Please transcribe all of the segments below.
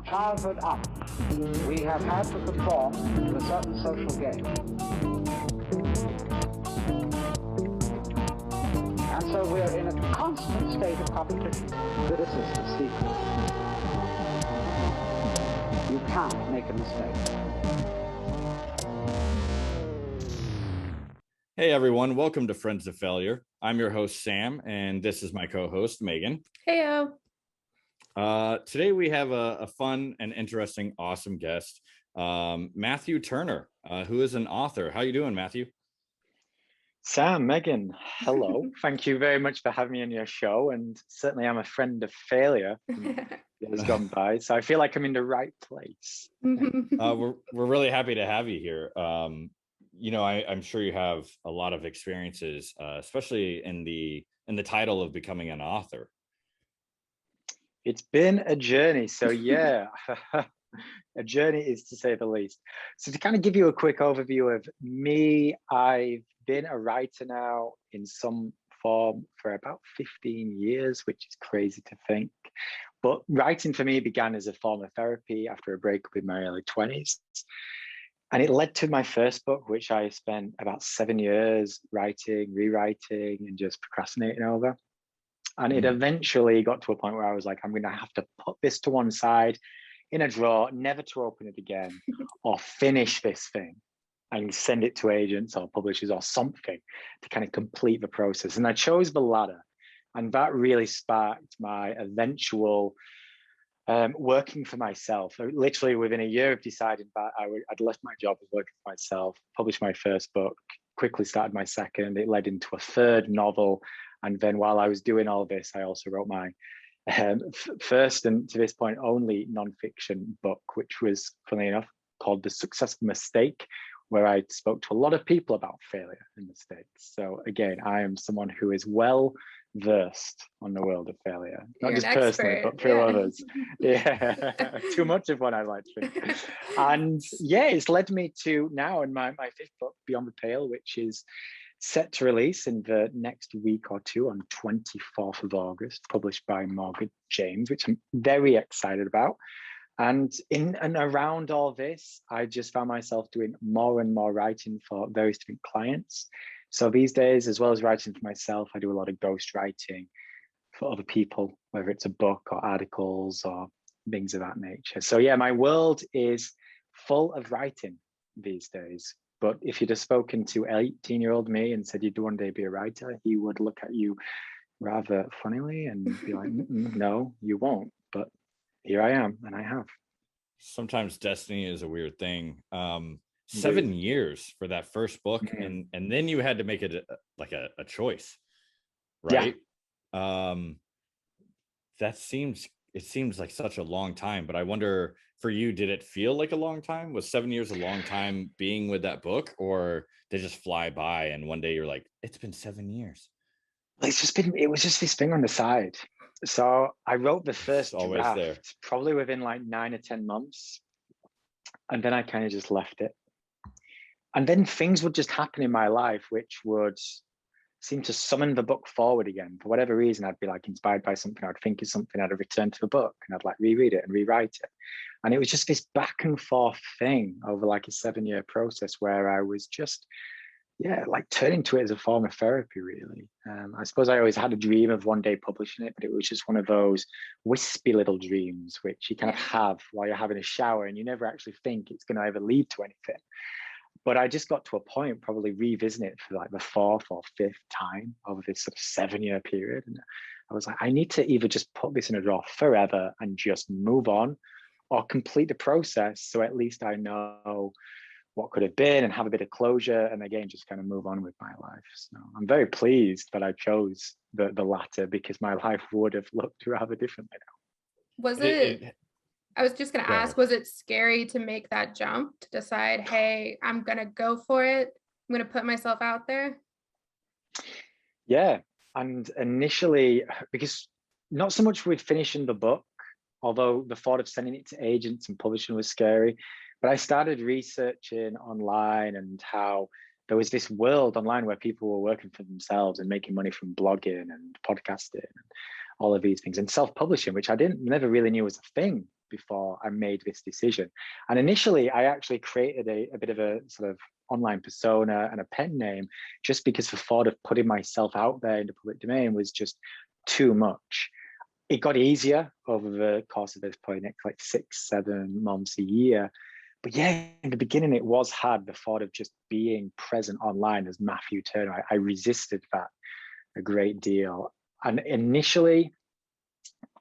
childhood up, we have had to conform to a certain social game. And so we're in a constant state of competition. This is the secret. You can't make a mistake. Hey everyone, welcome to Friends of Failure. I'm your host, Sam, and this is my co-host, Megan. Heyo. Today we have a fun and interesting, awesome guest, Matthew Turner, who is an author. How you doing, Matthew? Sam, Megan, hello. Thank you very much for having me on your show. And certainly I'm a friend of failure that has gone by. So I feel like I'm in the right place. We're really happy to have you here. I'm sure you have a lot of experiences, especially in the title of becoming an author. It's been a journey. So yeah, a journey is to say the least. So to kind of give you a quick overview of me, I've been a writer now in some form for about 15 years, which is crazy to think. But writing for me began as a form of therapy after a breakup in my early 20s. And it led to my first book, which I spent about 7 years writing, rewriting, and just procrastinating over. And it eventually got to a point where I was like, I'm going to have to put this to one side in a drawer, never to open it again, or finish this thing and send it to agents or publishers or something to kind of complete the process. And I chose the latter. And that really sparked my eventual working for myself. Literally within a year of deciding that I'd left my job as working for myself, published my first book, quickly started my second. It led into a third novel. And then while I was doing all this, I also wrote my first and to this point only nonfiction book, which was, funnily enough, called The Successful Mistake, where I spoke to a lot of people about failure and mistakes. So again, I am someone who is well versed on the world of failure, not just personally, but through others. Yeah, too much of one, I like to think. And yeah, it's led me to now in my fifth book, Beyond the Pale, which is set to release in the next week or two on 24th of August, published by Morgan James, which I'm very excited about. And in and around all this, I just found myself doing more and more writing for various different clients. So these days, as well as writing for myself, I do a lot of ghost writing for other people, whether it's a book or articles or things of that nature. So yeah, my world is full of writing these days. But if you'd have spoken to 18-year-old me and said you'd one day be a writer, he would look at you rather funnily and be like, no, you won't. But here I am, and I have. Sometimes destiny is a weird thing. 7 years for that first book, and then you had to make it a choice, right? Yeah. It seems like such a long time, but I wonder for you, did it feel like a long time? Was 7 years a long time being with that book, or did it just fly by and one day you're like, it's been 7 years? It was just this thing on the side. So I wrote the first draft there, probably within like 9 or 10 months. And then I kind of just left it. And then things would just happen in my life, which would seem to summon the book forward again. For whatever reason, I'd be like inspired by something, I'd think of something, I'd return to the book and I'd like reread it and rewrite it. And it was just this back and forth thing over like a 7-year process where I was just, like turning to it as a form of therapy, really. I suppose I always had a dream of one day publishing it, but it was just one of those wispy little dreams, which you kind of have while you're having a shower and you never actually think it's going to ever lead to anything. But I just got to a point, probably revisiting it for like the fourth or fifth time over this sort of 7-year period. And I was like, I need to either just put this in a drawer forever and just move on, or complete the process. So at least I know what could have been and have a bit of closure, and again, just kind of move on with my life. So I'm very pleased that I chose the latter, because my life would have looked rather differently now. I was just going to ask, was it scary to make that jump, to decide, hey, I'm going to go for it, I'm going to put myself out there? Yeah. And initially, because not so much with finishing the book, although the thought of sending it to agents and publishing was scary, but I started researching online and how there was this world online where people were working for themselves and making money from blogging and podcasting and all of these things, and self-publishing, which I never really knew was a thing before I made this decision. And initially, I actually created a bit of a sort of online persona and a pen name, just because the thought of putting myself out there in the public domain was just too much. It got easier over the course of this project, like 6, 7 months, a year. But yeah, in the beginning, it was hard. The thought of just being present online as Matthew Turner, I resisted that a great deal. And initially,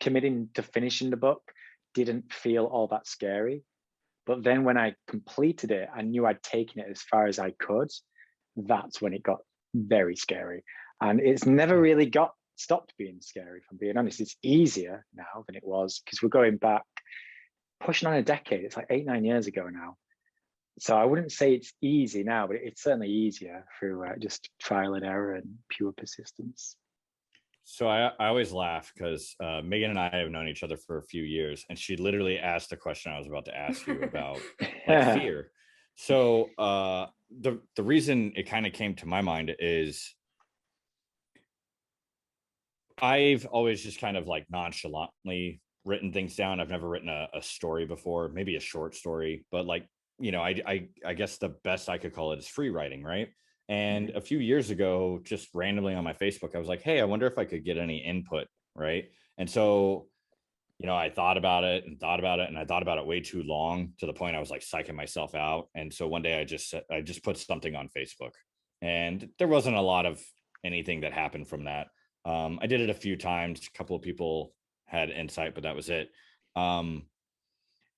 committing to finishing the book didn't feel all that scary. But then when I completed it, I knew I'd taken it as far as I could. That's when it got very scary. And it's never really stopped being scary, if I'm being honest. It's easier now than it was, because we're going back, pushing on a decade. It's like 8, 9 years ago now. So I wouldn't say it's easy now, but it's certainly easier through just trial and error and pure persistence. So I always laugh because Megan and I have known each other for a few years, and she literally asked the question I was about to ask you about, like, fear. So the reason it kind of came to my mind is I've always just kind of like nonchalantly written things down. I've never written a story before, maybe a short story, but like, you know, I guess the best I could call it is free writing, right? And a few years ago, just randomly on my Facebook, I was like, hey, I wonder if I could get any input, right? And so, you know, I thought about it and thought about it, and I thought about it way too long, to the point I was like psyching myself out. And so one day I just put something on Facebook, and there wasn't a lot of anything that happened from that. I did it a few times. A couple of people had insight, but that was it. And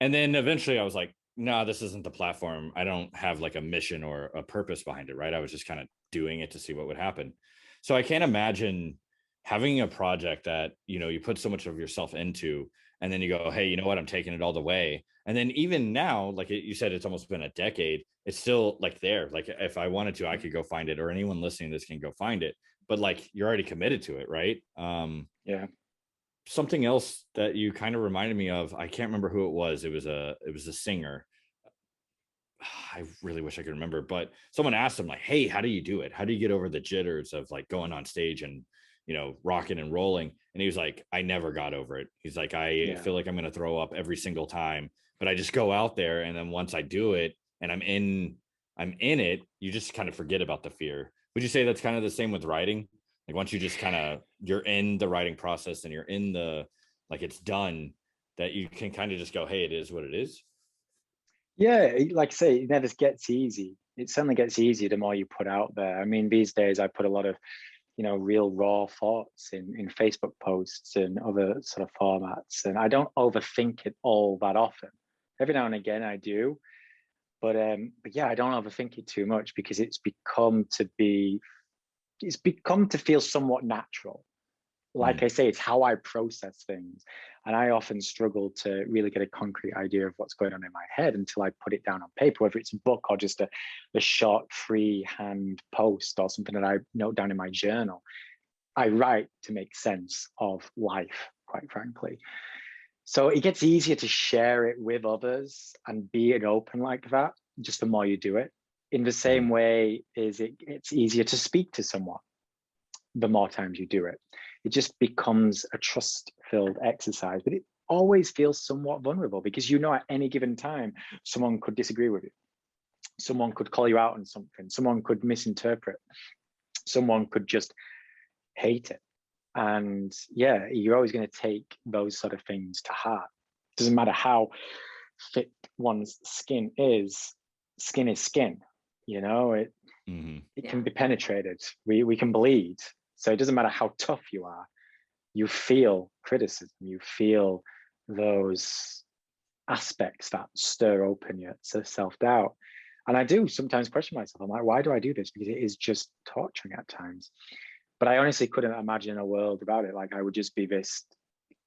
then eventually I was like, no, this isn't the platform. I don't have like a mission or a purpose behind it, right? I was just kind of doing it to see what would happen. So I can't imagine having a project that, you know, you put so much of yourself into, and then you go, hey, you know what, I'm taking it all the way. And then even now, like you said, it's almost been a decade. It's still like there. Like if I wanted to, I could go find it, or anyone listening to this can go find it. But like, you're already committed to it, right? Yeah. Something else that you kind of reminded me of, I can't remember who it was. It was a singer. I really wish I could remember, but someone asked him like, hey, how do you do it? How do you get over the jitters of like going on stage and, you know, rocking and rolling? And he was like, I never got over it. He's like, I feel like I'm going to throw up every single time, but I just go out there. And then once I do it and I'm in it, you just kind of forget about the fear. Would you say that's kind of the same with writing? Like once you just kind of, you're in the writing process and you're in the, like it's done, that you can kind of just go, hey, it is what it is. Yeah, like I say, it never gets easy. It certainly gets easier the more you put out there. I mean, these days I put a lot of, you know, real raw thoughts in Facebook posts and other sort of formats, and I don't overthink it all that often. Every now and again I do, but yeah, I don't overthink it too much, because it's become to feel somewhat natural. Like I say, it's how I process things. And I often struggle to really get a concrete idea of what's going on in my head until I put it down on paper, whether it's a book or just a short freehand post or something that I note down in my journal. I write to make sense of life, quite frankly. So it gets easier to share it with others and be open like that, just the more you do it. In the same way, it's easier to speak to someone the more times you do it. It just becomes a trust-filled exercise, but it always feels somewhat vulnerable, because you know at any given time someone could disagree with you, someone could call you out on something, someone could misinterpret, someone could just hate it. And yeah, you're always going to take those sort of things to heart. Doesn't matter how thick one's skin is skin, you know. It can be penetrated. We can bleed. So it doesn't matter how tough you are, you feel criticism, you feel those aspects that stir open your self-doubt. And I do sometimes question myself. I'm like, why do I do this? Because it is just torturing at times. But I honestly couldn't imagine a world without it. Like I would just be this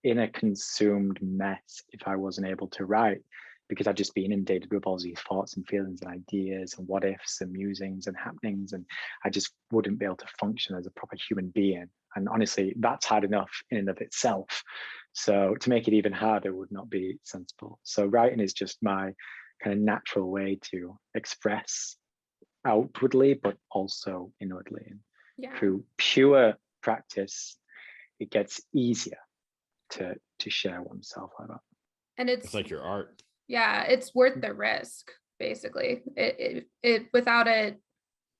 inner consumed mess if I wasn't able to write, because I'd just be inundated with all these thoughts and feelings and ideas and what ifs and musings and happenings. And I just wouldn't be able to function as a proper human being. And honestly, that's hard enough in and of itself. So to make it even harder would not be sensible. So writing is just my kind of natural way to express outwardly, but also inwardly. And through pure practice, it gets easier to share oneself like that. And It's like your art. yeah, it's worth the risk, basically. It without it,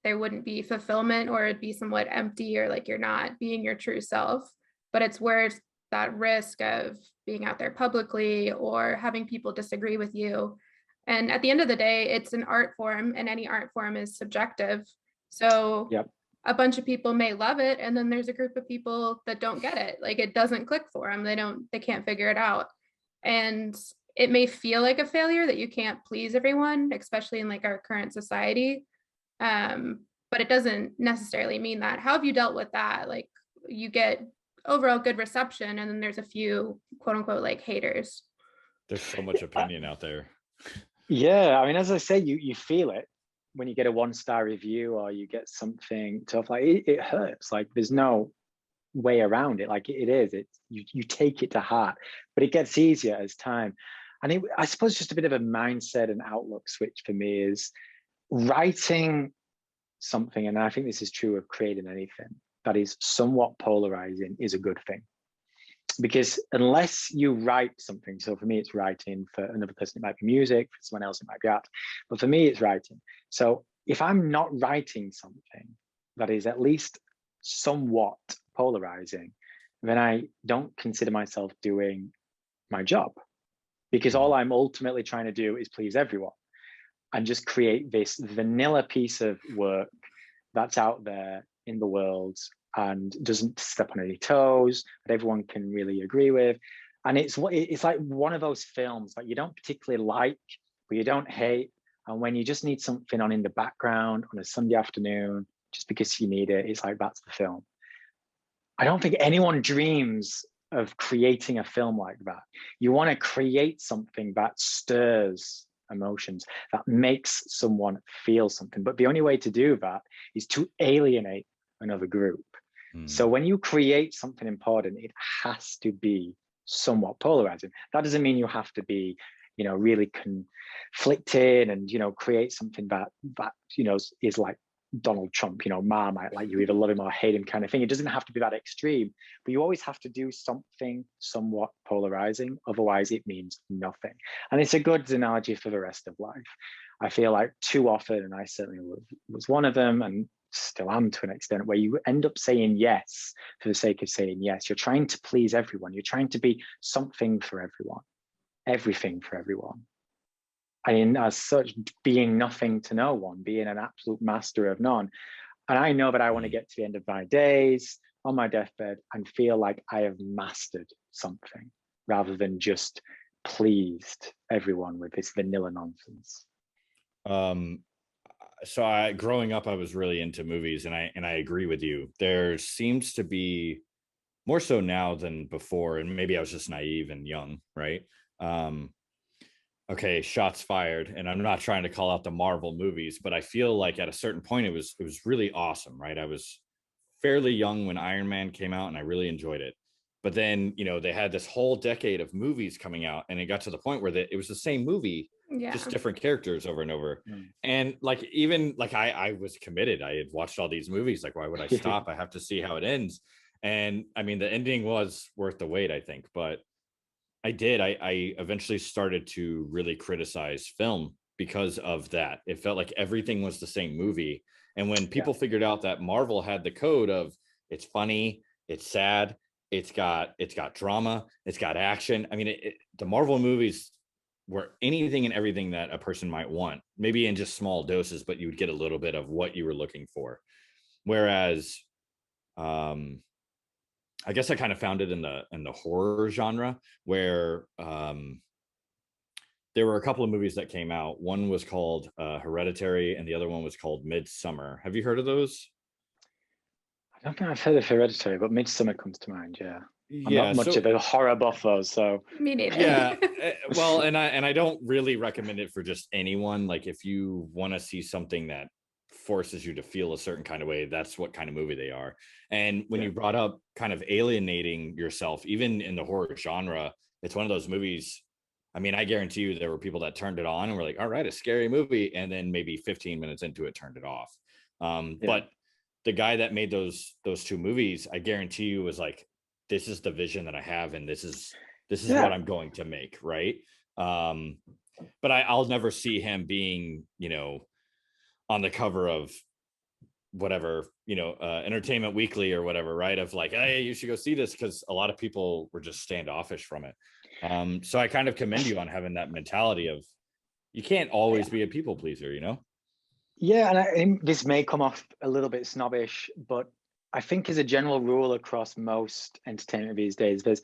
there wouldn't be fulfillment, or it'd be somewhat empty, or like you're not being your true self. But it's worth that risk of being out there publicly or having people disagree with you. And at the end of the day, it's an art form, and any art form is subjective. So Yep. a bunch of people may love it, and then there's a group of people that don't get it. Like, it doesn't click for them. They can't figure it out. And it may feel like a failure that you can't please everyone, especially in like our current society. But it doesn't necessarily mean that. How have you dealt with that? Like, you get overall good reception, and then there's a few quote unquote like haters. There's so much opinion out there. Yeah, I mean, as I say, you feel it when you get a 1-star review or you get something tough. Like it hurts. Like there's no way around it. Like it is. You take it to heart, but it gets easier as time. And I suppose just a bit of a mindset and outlook switch for me is writing something, and I think this is true of creating anything that is somewhat polarizing, is a good thing. Because unless you write something, so for me it's writing, for another person it might be music, for someone else it might be art, but for me it's writing. So if I'm not writing something that is at least somewhat polarizing, then I don't consider myself doing my job, because all I'm ultimately trying to do is please everyone and just create this vanilla piece of work that's out there in the world and doesn't step on any toes, that everyone can really agree with. And it's like one of those films that you don't particularly like, but you don't hate. And when you just need something on in the background on a Sunday afternoon, just because you need it, it's like, that's the film. I don't think anyone dreams of creating a film like that. You want to create something that stirs emotions, that makes someone feel something. But the only way to do that is to alienate another group. So when you create something important, it has to be somewhat polarizing. That doesn't mean you have to be, really conflicted and, create something that is like Donald Trump, Ma might like you, either love him or hate him kind of thing. It doesn't have to be that extreme, but you always have to do something somewhat polarizing. Otherwise it means nothing. And it's a good analogy for the rest of life. I feel like too often, and I certainly was one of them, and still am to an extent, where you end up saying yes for the sake of saying yes. You're trying to please everyone. You're trying to be something for everyone, everything for everyone. And as such, being nothing to no one, being an absolute master of none. And I know that I want to get to the end of my days on my deathbed and feel like I have mastered something rather than just pleased everyone with this vanilla nonsense. So growing up, I was really into movies, and I agree with you. There seems to be more so now than before, and maybe I was just naive and young, right? Okay, shots fired, and I'm not trying to call out the Marvel movies, but I feel like at a certain point it was really awesome, right? I was fairly young when Iron Man came out, and I really enjoyed it. But then, they had this whole decade of movies coming out, and it got to the point where it was the same movie, just different characters over and over. And like, even like I was committed. I had watched all these movies. Like, why would I stop? I have to see how it ends. And I mean, the ending was worth the wait, I think. But I did. I eventually started to really criticize film because of that. It felt like everything was the same movie. And when people figured out that Marvel had the code of it's funny, it's sad, it's got drama, it's got action. I mean, the Marvel movies were anything and everything that a person might want, maybe in just small doses, but you would get a little bit of what you were looking for. Whereas, I guess I kind of found it in the horror genre, where there were a couple of movies that came out. One was called Hereditary, and the other one was called Midsummer. Have you heard of those? I don't think I've heard of Hereditary, but Midsummer comes to mind. Yeah. I'm Yeah, not much of a horror buff though, so Me neither. yeah. Well, and I don't really recommend it for just anyone. Like, if you want to see something that forces you to feel a certain kind of way, that's what kind of movie they are. And when you brought up kind of alienating yourself, even in the horror genre, it's one of those movies. I mean, I guarantee you there were people that turned it on and were like, all right, a scary movie, and then maybe 15 minutes into it turned it off. But the guy that made those two movies, I guarantee you, was like, this is the vision that I have, and this is This is what I'm going to make, right? But I'll never see him being, you know, on the cover of whatever, you know, Entertainment Weekly or whatever, right? Of like, hey, you should go see this, because a lot of people were just standoffish from it. So I kind of commend you on having that mentality of, you can't always be a people pleaser, you know? Yeah, and this may come off a little bit snobbish, but I think as a general rule across most entertainment these days, there's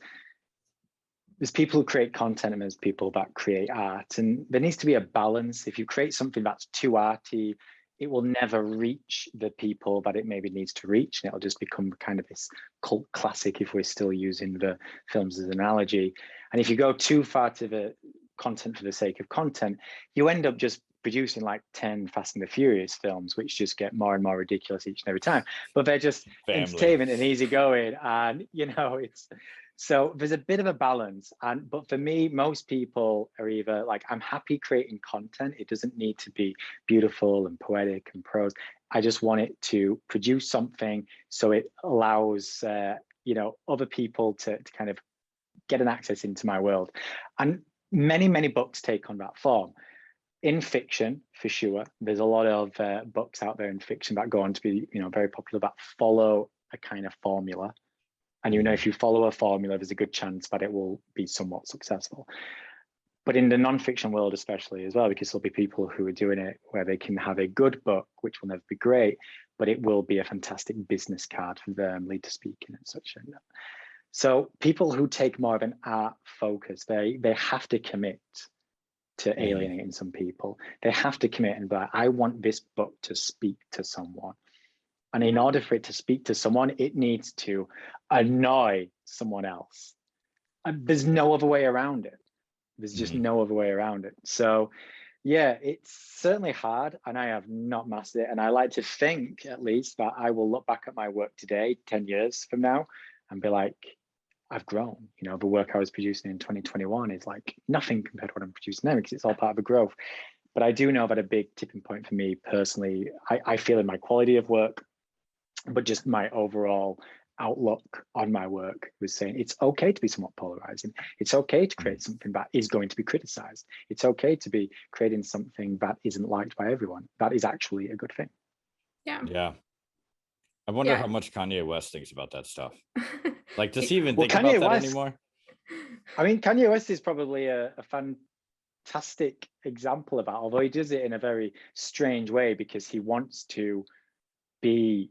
people who create content and there's people that create art, and there needs to be a balance. If you create something that's too arty, it will never reach the people that it maybe needs to reach, and it'll just become kind of this cult classic, if we're still using the films as an analogy. And if you go too far to the content for the sake of content, you end up just producing like 10 Fast and the Furious films, which just get more and more ridiculous each and every time. But they're just entertainment and easygoing, and you know, it's so there's a bit of a balance. But for me, most people are either like, I'm happy creating content. It doesn't need to be beautiful and poetic and prose. I just want it to produce something so it allows you know, other people to kind of get an access into my world. And many books take on that form. In fiction, for sure, there's a lot of books out there in fiction that go on to be, you know, very popular, that follow a kind of formula. And you know, if you follow a formula, there's a good chance that it will be somewhat successful. But in the non-fiction world, especially as well, because there'll be people who are doing it where they can have a good book, which will never be great, but it will be a fantastic business card for them, lead to speaking and such. So people who take more of an art focus, they have to commit to alienating some people. They have to commit and be like, I want this book to speak to someone. And in order for it to speak to someone, it needs to annoy someone else. And there's no other way around it. There's just no other way around it. So yeah, it's certainly hard, and I have not mastered it. And I like to think, at least, that I will look back at my work today, 10 years from now, and be like, I've grown. You know, the work I was producing in 2021 is like nothing compared to what I'm producing now, because it's all part of the growth. But I do know that a big tipping point for me personally, I feel in my quality of work, but just my overall outlook on my work was saying it's okay to be somewhat polarizing. It's okay to create something that is going to be criticized. It's okay to be creating something that isn't liked by everyone. That is actually a good thing. Yeah. I wonder how much Kanye West thinks about that stuff. Like, does he even think about that anymore? I mean, Kanye West is probably a fantastic example of that, although he does it in a very strange way, because he wants to be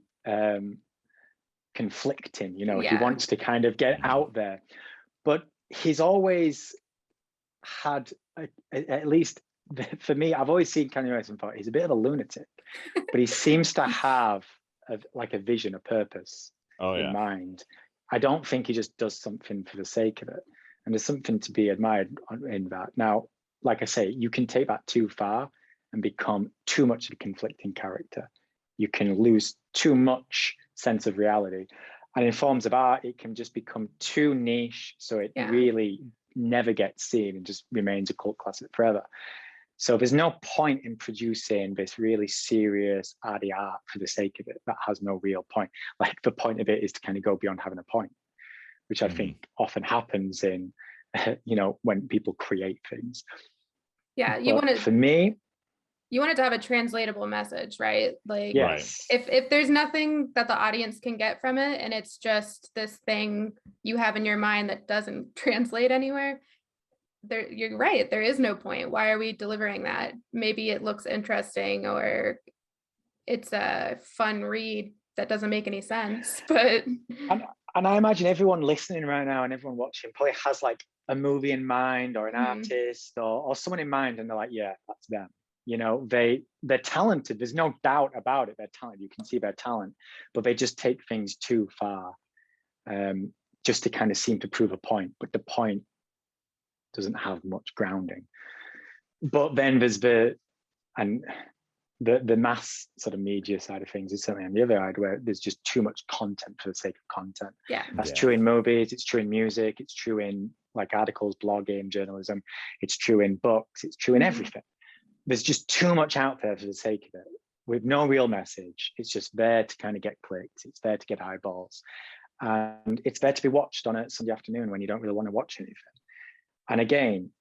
conflicting, you know, he wants to kind of get out there. But he's always had, at least for me, I've always seen Kanye West and thought he's a bit of a lunatic, but he seems to have like a vision, a purpose in mind. I don't think he just does something for the sake of it. And there's something to be admired in that. Now, like I say, you can take that too far and become too much of a conflicting character. You can lose too much sense of reality. And in forms of art, it can just become too niche, so it really never gets seen and just remains a cult classic forever. So there's no point in producing this really serious arty art for the sake of it. That has no real point. Like, the point of it is to kind of go beyond having a point, which I think often happens in, you know, when people create things. Yeah, for me, you want it to have a translatable message, right? Like, yes. If there's nothing that the audience can get from it, and it's just this thing you have in your mind that doesn't translate anywhere, you're right, there is no point. Why are we delivering that? Maybe it looks interesting, or it's a fun read that doesn't make any sense, but and I imagine everyone listening right now and everyone watching probably has like a movie in mind, or an artist, or someone in mind, and they're like, yeah, that's them. You know, they're talented. There's no doubt about it. They're talented. You can see their talent, but they just take things too far, just to kind of seem to prove a point. But the point doesn't have much grounding. But then there's the mass sort of media side of things is certainly on the other side, where there's just too much content for the sake of content. That's true in movies, it's true in music, it's true in like articles, blogging, journalism, it's true in books, it's true in everything. There's just too much out there for the sake of it, with no real message. It's just there to kind of get clicks, it's there to get eyeballs, and it's there to be watched on a Sunday afternoon when you don't really want to watch anything. And again,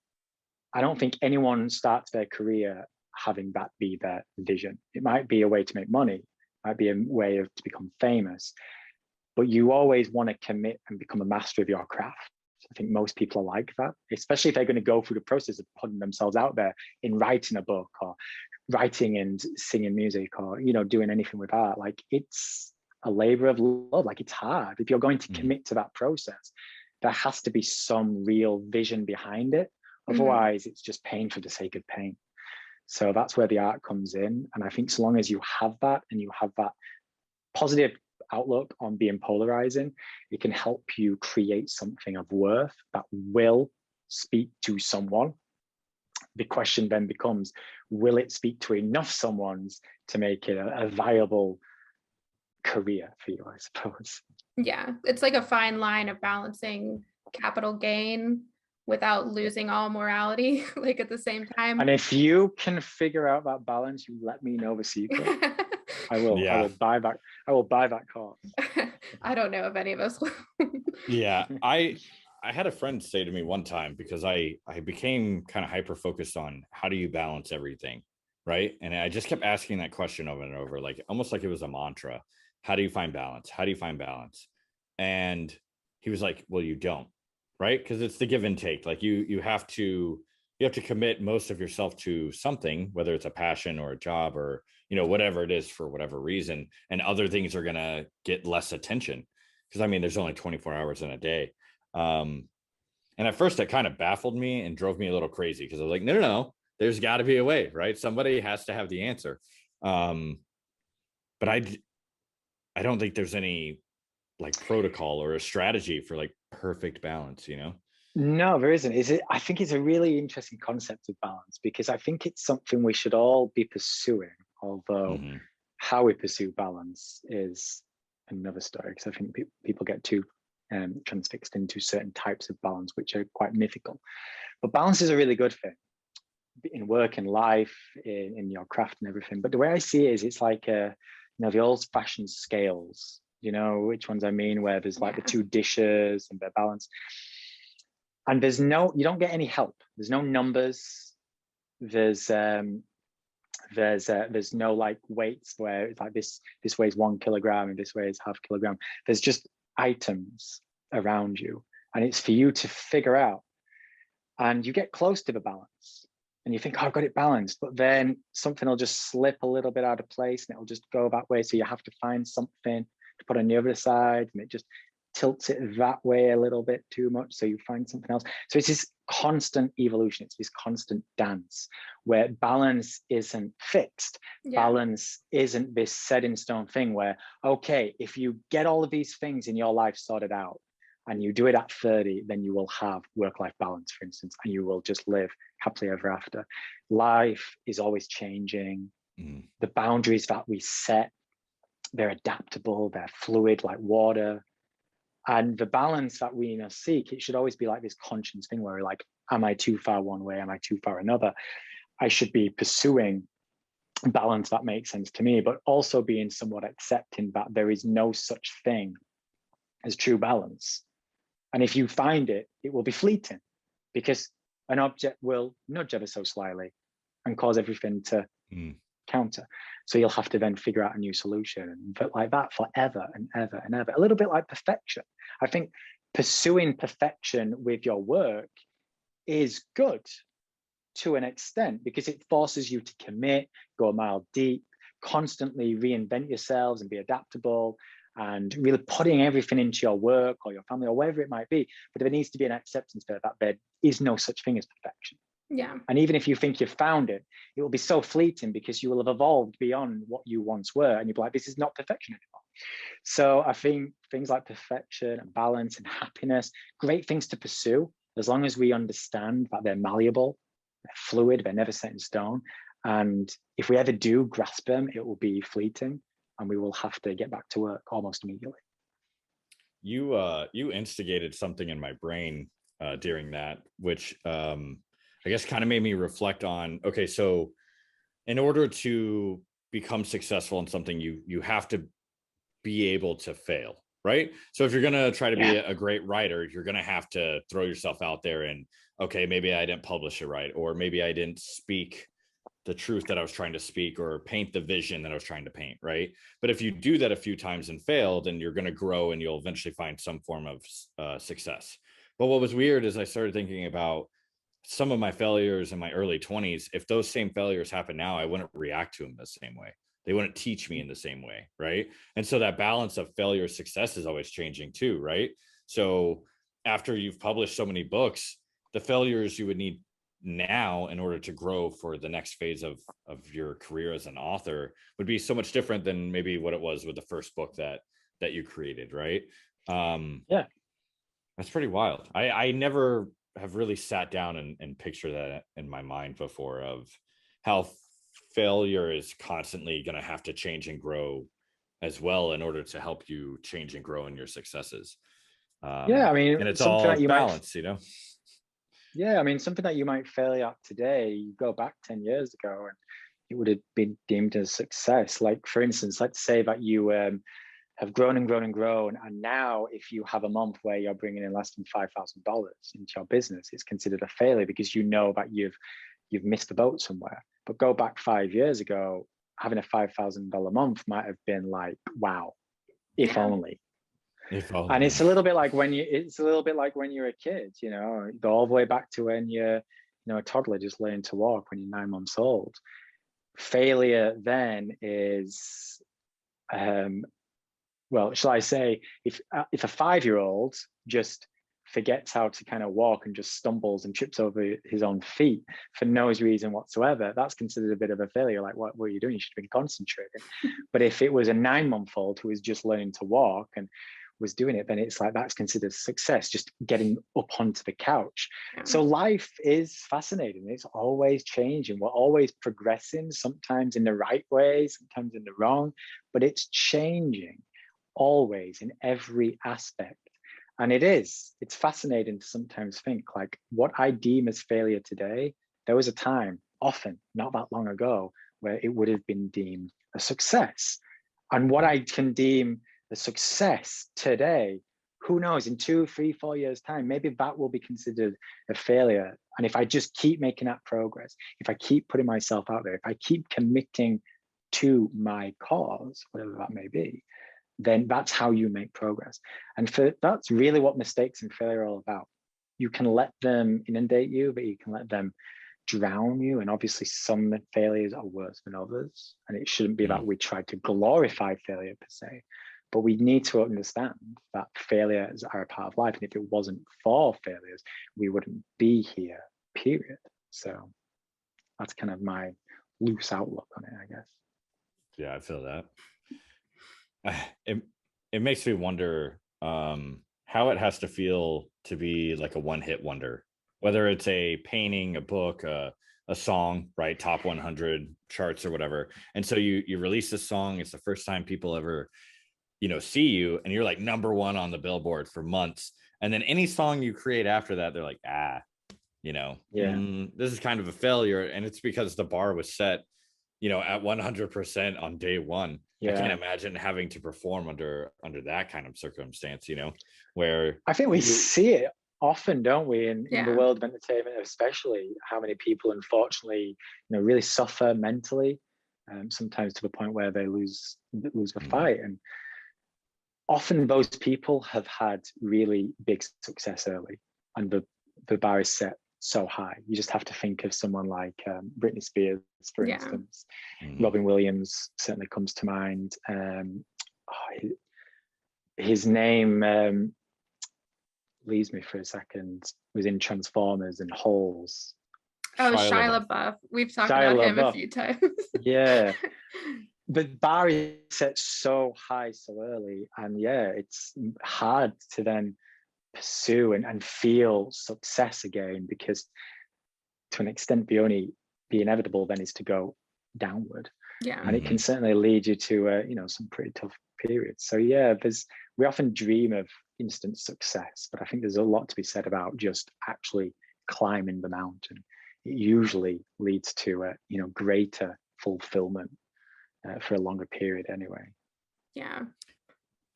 I don't think anyone starts their career having that be their vision. It might be a way to make money, might be a way to become famous, but you always want to commit and become a master of your craft. I think most people are like that, especially if they're going to go through the process of putting themselves out there in writing a book or writing and singing music or, you know, doing anything with art. Like, it's a labor of love. Like, it's hard. If you're going to commit to that process, there has to be some real vision behind it. Otherwise, it's just pain for the sake of pain. So that's where the art comes in. And I think so long as you have that and you have that positive outlook on being polarizing, it can help you create something of worth that will speak to someone. The question then becomes, will it speak to enough someone's to make it a viable career for you, I suppose? Yeah, it's like a fine line of balancing capital gain without losing all morality, like at the same time. And if you can figure out that balance, you let me know the secret. I will. Yeah. I will buy back. I will buy that course. I don't know if any of us will. Yeah, I had a friend say to me one time, because I became kind of hyper focused on how do you balance everything, right? And I just kept asking that question over and over, like almost like it was a mantra. How do you find balance? How do you find balance? And he was like, well, you don't, right? Because it's the give and take. Like you have to commit most of yourself to something, whether it's a passion or a job or, you know, whatever it is for whatever reason, and other things are going to get less attention. Because I mean, there's only 24 hours in a day. And at first that kind of baffled me and drove me a little crazy, because I was like, no, there's got to be a way, right? Somebody has to have the answer. But I don't think there's any like protocol or a strategy for like perfect balance, you know? No, there isn't. Is it? I think it's a really interesting concept of balance, because I think it's something we should all be pursuing, although how we pursue balance is another story, because I think people get too transfixed into certain types of balance, which are quite mythical. But balance is a really good thing in work and life, in your craft and everything. But the way I see it is, it's like the old-fashioned scales. You know which ones I mean, where there's like the two dishes and they're balanced. And you don't get any help. There's no numbers. There's no like weights where it's like this weighs 1 kilogram and this weighs half kilogram. There's just items around you, and it's for you to figure out. And you get close to the balance and you think, oh, I've got it balanced, but then something will just slip a little bit out of place and it'll just go that way. So you have to find something to put on the other side, and it just tilts it that way a little bit too much, so you find something else. So it's this constant evolution, it's this constant dance where balance isn't fixed. Balance isn't this set in stone thing where, okay, if you get all of these things in your life sorted out and you do it at 30, then you will have work-life balance, for instance, and you will just live happily ever after. Life is always changing. The boundaries that we set, they're adaptable, they're fluid like water. And the balance that we seek, it should always be like this conscious thing where we're like, am I too far one way? Am I too far another? I should be pursuing balance that makes sense to me, but also being somewhat accepting that there is no such thing as true balance. And if you find it, it will be fleeting, because an object will nudge ever so slightly and cause everything to counter. So you'll have to then figure out a new solution, but like that forever and ever and ever. A little bit like perfection. I think pursuing perfection with your work is good to an extent, because it forces you to commit, go a mile deep, constantly reinvent yourselves and be adaptable, and really putting everything into your work or your family or wherever it might be. But there needs to be an acceptance that there is no such thing as perfection. And even if you think you've found it, it will be so fleeting, because you will have evolved beyond what you once were, and you'll be like, this is not perfection anymore. So I think things like perfection and balance and happiness, great things to pursue, as long as we understand that they're malleable, they're fluid, they're never set in stone. And if we ever do grasp them, it will be fleeting, and we will have to get back to work almost immediately. You instigated something in my brain during that, which I guess kind of made me reflect on, okay, so in order to become successful in something, you have to be able to fail, right? So if you're going to try to be a great writer, you're going to have to throw yourself out there and, okay, maybe I didn't publish it right, or maybe I didn't speak the truth that I was trying to speak, or paint the vision that I was trying to paint, right? But if you do that a few times and fail, then you're going to grow and you'll eventually find some form of success. But what was weird is I started thinking about some of my failures in my early 20s. If those same failures happen now, I wouldn't react to them the same way. They wouldn't teach me in the same way, right? And so that balance of failure success is always changing too, right? So after you've published so many books, the failures you would need now in order to grow for the next phase of your career as an author would be so much different than maybe what it was with the first book that you created, right? Yeah, that's pretty wild. I never have really sat down and pictured that in my mind before, of how failure is constantly going to have to change and grow as well in order to help you change and grow in your successes. I mean, and it's something all that you balance, you know? Yeah, I mean, something that you might fail at today, you go back 10 years ago and it would have been deemed as success. Like, for instance, let's say that you have grown and grown and grown. And now if you have a month where you're bringing in less than $5,000 into your business, it's considered a failure because you know that you've missed the boat somewhere. But go back 5 years ago, having a $5,000 month might have been like, wow, if only. If only. And it's a little bit like when you're a kid, you know, go all the way back to when you're, a toddler just learning to walk when you're 9 months old. Failure then is, well, shall I say, if a 5-year-old just forgets how to kind of walk and just stumbles and trips over his own feet for no reason whatsoever, that's considered a bit of a failure. Like, what were you doing? You should have been concentrating. But if it was a 9-month-old who was just learning to walk and was doing it, then it's like that's considered success, just getting up onto the couch. So life is fascinating. It's always changing. We're always progressing, sometimes in the right way, sometimes in the wrong, but it's changing always in every aspect. And it's fascinating to sometimes think like, what I deem as failure today, there was a time, often not that long ago, where it would have been deemed a success. And what I can deem a success today, who knows, in 2, 3, 4 years time, maybe that will be considered a failure. And if I just keep making that progress, if I keep putting myself out there, if I keep committing to my cause, whatever that may be, then that's how you make progress. And that's really what mistakes and failure are all about. You can let them inundate you, but you can let them drown you. And obviously some failures are worse than others. And it shouldn't be that we try to glorify failure per se, but we need to understand that failures are a part of life. And if it wasn't for failures, we wouldn't be here, period. So that's kind of my loose outlook on it, I guess. Yeah, I feel that. It makes me wonder how it has to feel to be like a one-hit wonder, whether it's a painting, a book, a song, right? Top 100 charts or whatever. And so you release this song. It's the first time people ever, see you, and you're like #1 on the Billboard for months. And then any song you create after that, they're like, this is kind of a failure. And it's because the bar was set, at 100% on day one. I can't imagine having to perform under that kind of circumstance, where I think we see it often, don't we, in the world of entertainment, especially how many people unfortunately, really suffer mentally, sometimes to the point where they lose the fight. And often those people have had really big success early, and the bar is set so high. You just have to think of someone like Britney Spears, for instance. Robin Williams certainly comes to mind. His name leaves me for a second. Was in Transformers and Holes. Shia LaBeouf. We've talked about him a few times. Yeah. But bar is set so high so early, and it's hard to then pursue and feel success again, because to an extent the inevitable then is to go downward, and it can certainly lead you to some pretty tough periods. So we often dream of instant success, but I think there's a lot to be said about just actually climbing the mountain. It usually leads to greater fulfillment for a longer period anyway.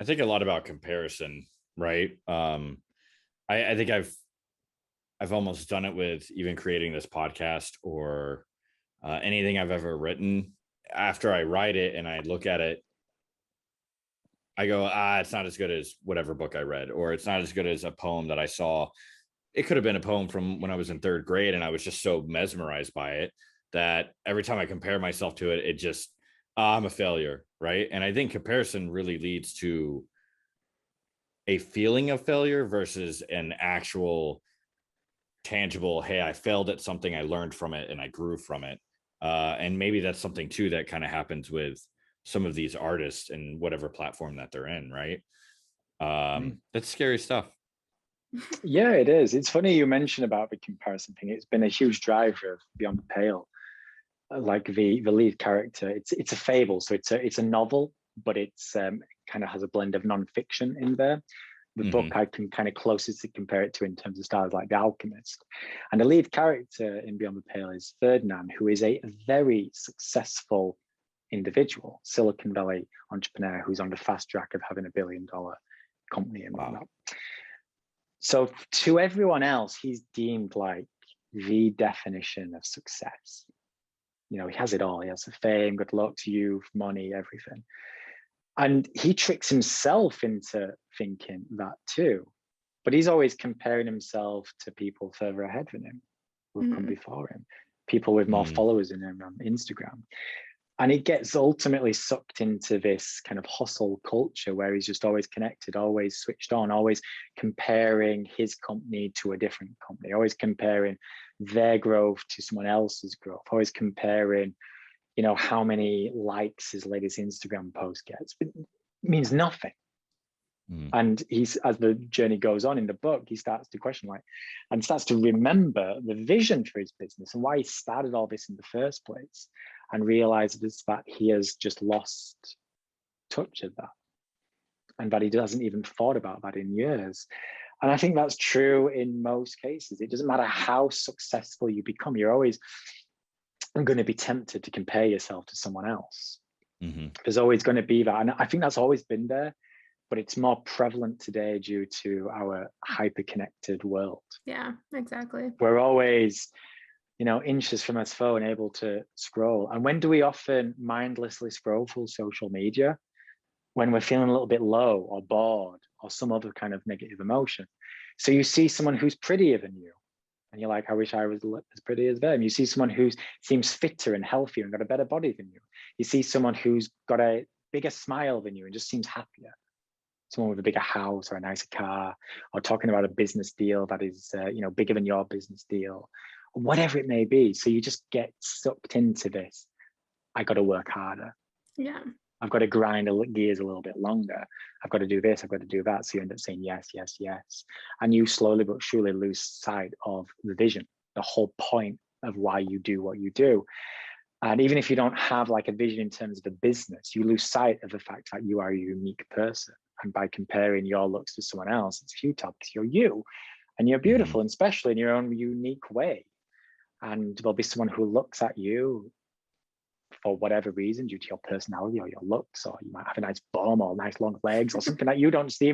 I think a lot about comparison, right? I think I've almost done it with even creating this podcast or anything I've ever written. After I write it and I look at it, I go, it's not as good as whatever book I read, or it's not as good as a poem that I saw. It could have been a poem from when I was in third grade, and I was just so mesmerized by it that every time I compare myself to it, it just, I'm a failure, right? And I think comparison really leads to a feeling of failure versus an actual tangible, hey, I failed at something, I learned from it, and I grew from it. And maybe that's something too that kind of happens with some of these artists and whatever platform that they're in, right? That's scary stuff. Yeah, it is. It's funny you mentioned about the comparison thing. It's been a huge driver of Beyond the Pale. Like the lead character, it's a fable, so it's a novel, but it's kind of has a blend of non-fiction in there. The book I can kind of closest to compare it to in terms of styles like The Alchemist. And the lead character in Beyond the Pale is Ferdinand, who is a very successful individual, Silicon Valley entrepreneur who's on the fast track of having $1 billion company and whatnot. So to everyone else, he's deemed like the definition of success. You know, he has it all. He has the fame, good luck to you, money, everything. And he tricks himself into thinking that too. But he's always comparing himself to people further ahead than him who've come before him, people with more followers than him on Instagram. And he gets ultimately sucked into this kind of hustle culture where he's just always connected, always switched on, always comparing his company to a different company, always comparing their growth to someone else's growth, always comparing, you know, how many likes his latest Instagram post gets. It means nothing. And he's, as the journey goes on in the book, he starts to question and starts to remember the vision for his business and why he started all this in the first place, and realizes that he has just lost touch of that and that he hasn't even thought about that in years. And I think that's true in most cases. It doesn't matter how successful you become, you're always going to be tempted to compare yourself to someone else. There's always going to be that. And I think that's always been there, but it's more prevalent today due to our hyper-connected world. Yeah, exactly. We're always, you know, inches from our phone able to scroll. And when do we often mindlessly scroll through social media? When we're feeling a little bit low or bored or some other kind of negative emotion. So you see someone who's prettier than you, and you're like, I wish I was as pretty as them. You see someone who seems fitter and healthier and got a better body than you. You see someone who's got a bigger smile than you and just seems happier. Someone with a bigger house or a nicer car, or talking about a business deal that is, you know, bigger than your business deal, or whatever it may be. So you just get sucked into this. I got to work harder. Yeah. I've got to grind the gears a little bit longer. I've got to do this. I've got to do that. So you end up saying yes, yes, yes. And you slowly but surely lose sight of the vision, the whole point of why you do what you do. And even if you don't have like a vision in terms of the business, you lose sight of the fact that you are a unique person. And by comparing your looks to someone else, it's futile because you're you and you're beautiful and special in your own unique way. And there'll be someone who looks at you for whatever reason, due to your personality or your looks, or you might have a nice bum or nice long legs or something that you don't see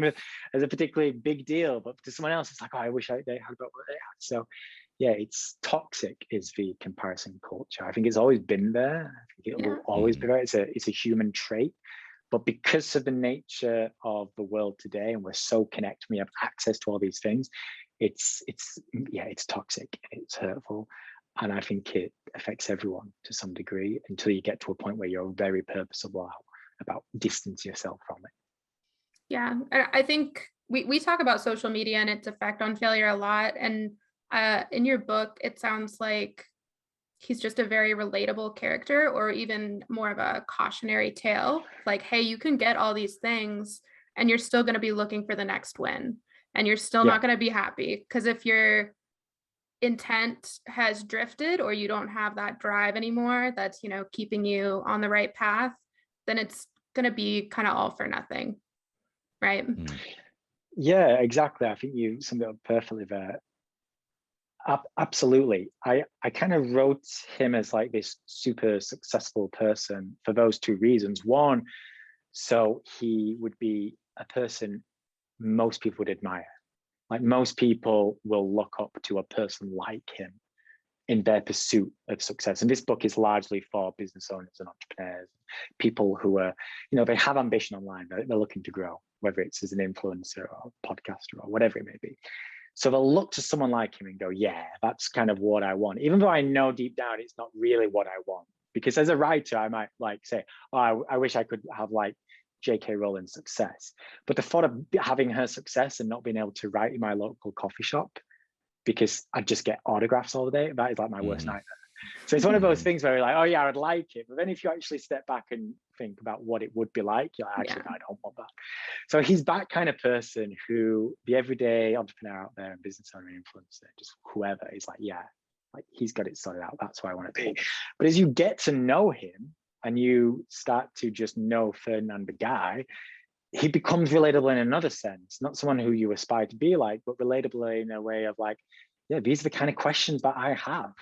as a particularly big deal, but to someone else, it's like, oh, I wish they had got what they had. So yeah, it's toxic is the comparison culture. I think it's always been there. I think it will always be there. It's a human trait. But because of the nature of the world today, and we're so connected, we have access to all these things, it's toxic, it's hurtful. And I think it affects everyone to some degree until you get to a point where you're very purposeful about distance yourself from it. Yeah, I think we talk about social media and its effect on failure a lot. And in your book, it sounds like he's just a very relatable character, or even more of a cautionary tale. Like, hey, you can get all these things and you're still going to be looking for the next win, and you're still not going to be happy. Because if your intent has drifted, or you don't have that drive anymore that's, you know, keeping you on the right path, then it's going to be kind of all for nothing. Right. Yeah, exactly. I think you summed it up perfectly there. Absolutely. I kind of wrote him as like this super successful person for those two reasons. One, so he would be a person most people would admire. Like most people will look up to a person like him in their pursuit of success. And this book is largely for business owners and entrepreneurs, people who are, you know, they have ambition online, they're looking to grow, whether it's as an influencer or podcaster or whatever it may be. So they'll look to someone like him and go, yeah, that's kind of what I want. Even though I know deep down it's not really what I want. Because as a writer, I might like say, oh, I wish I could have like J.K. Rowling's success. But the thought of having her success and not being able to write in my local coffee shop because I just get autographs all the day, that is like my worst nightmare. So it's one of those things where you're like, oh yeah, I would like it. But then if you actually step back and think about what it would be like, you're like, actually, I don't want that. So he's that kind of person who the everyday entrepreneur out there and business owner and influencer, just whoever is like, yeah, like he's got it sorted out. That's who I want to be. But as you get to know him and you start to just know Ferdinand the guy, he becomes relatable in another sense, not someone who you aspire to be like, but relatable in a way of like, yeah, these are the kind of questions that I have.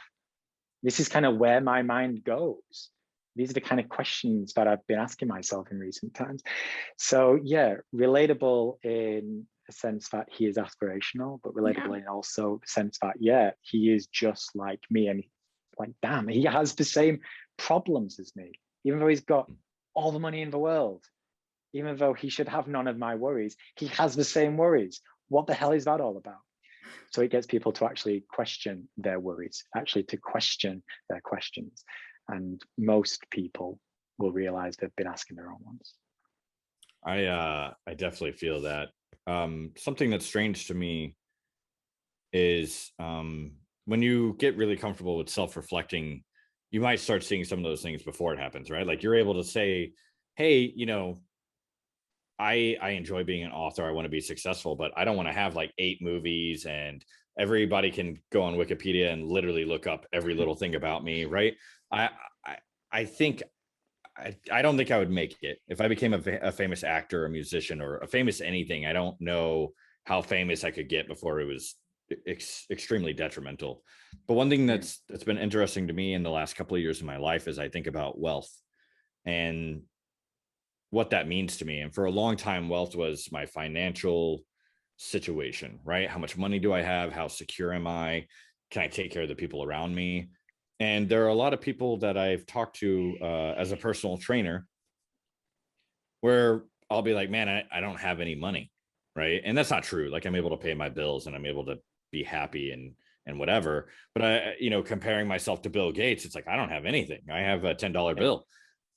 This is kind of where my mind goes. These are the kind of questions that I've been asking myself in recent times. So yeah, relatable in a sense that he is aspirational, but relatable in also the sense that, yeah, he is just like me. And like, damn, he has the same problems as me, even though he's got all the money in the world. Even though he should have none of my worries, he has the same worries. What the hell is that all about? So it gets people to actually question their worries, actually to question their questions. And most people will realize they've been asking their own ones. I definitely feel that. Something that's strange to me is when you get really comfortable with self-reflecting, you might start seeing some of those things before it happens, right? Like you're able to say, hey, you know, I enjoy being an author. I want to be successful, but I don't want to have like 8 movies and everybody can go on Wikipedia and literally look up every little thing about me, right? I I think I don't think I would make it if I became a famous actor, a musician, or a famous anything. I don't know how famous I could get before it was extremely detrimental. But one thing that's been interesting to me in the last couple of years of my life is I think about wealth and what that means to me. And for a long time, wealth was my financial situation, right? How much money do I have? How secure am I? Can I take care of the people around me? And there are a lot of people that I've talked to as a personal trainer where I'll be like, man, I don't have any money, right? And that's not true. Like I'm able to pay my bills and I'm able to be happy and whatever. But I, you know, comparing myself to Bill Gates, it's like, I don't have anything. I have a $10 bill.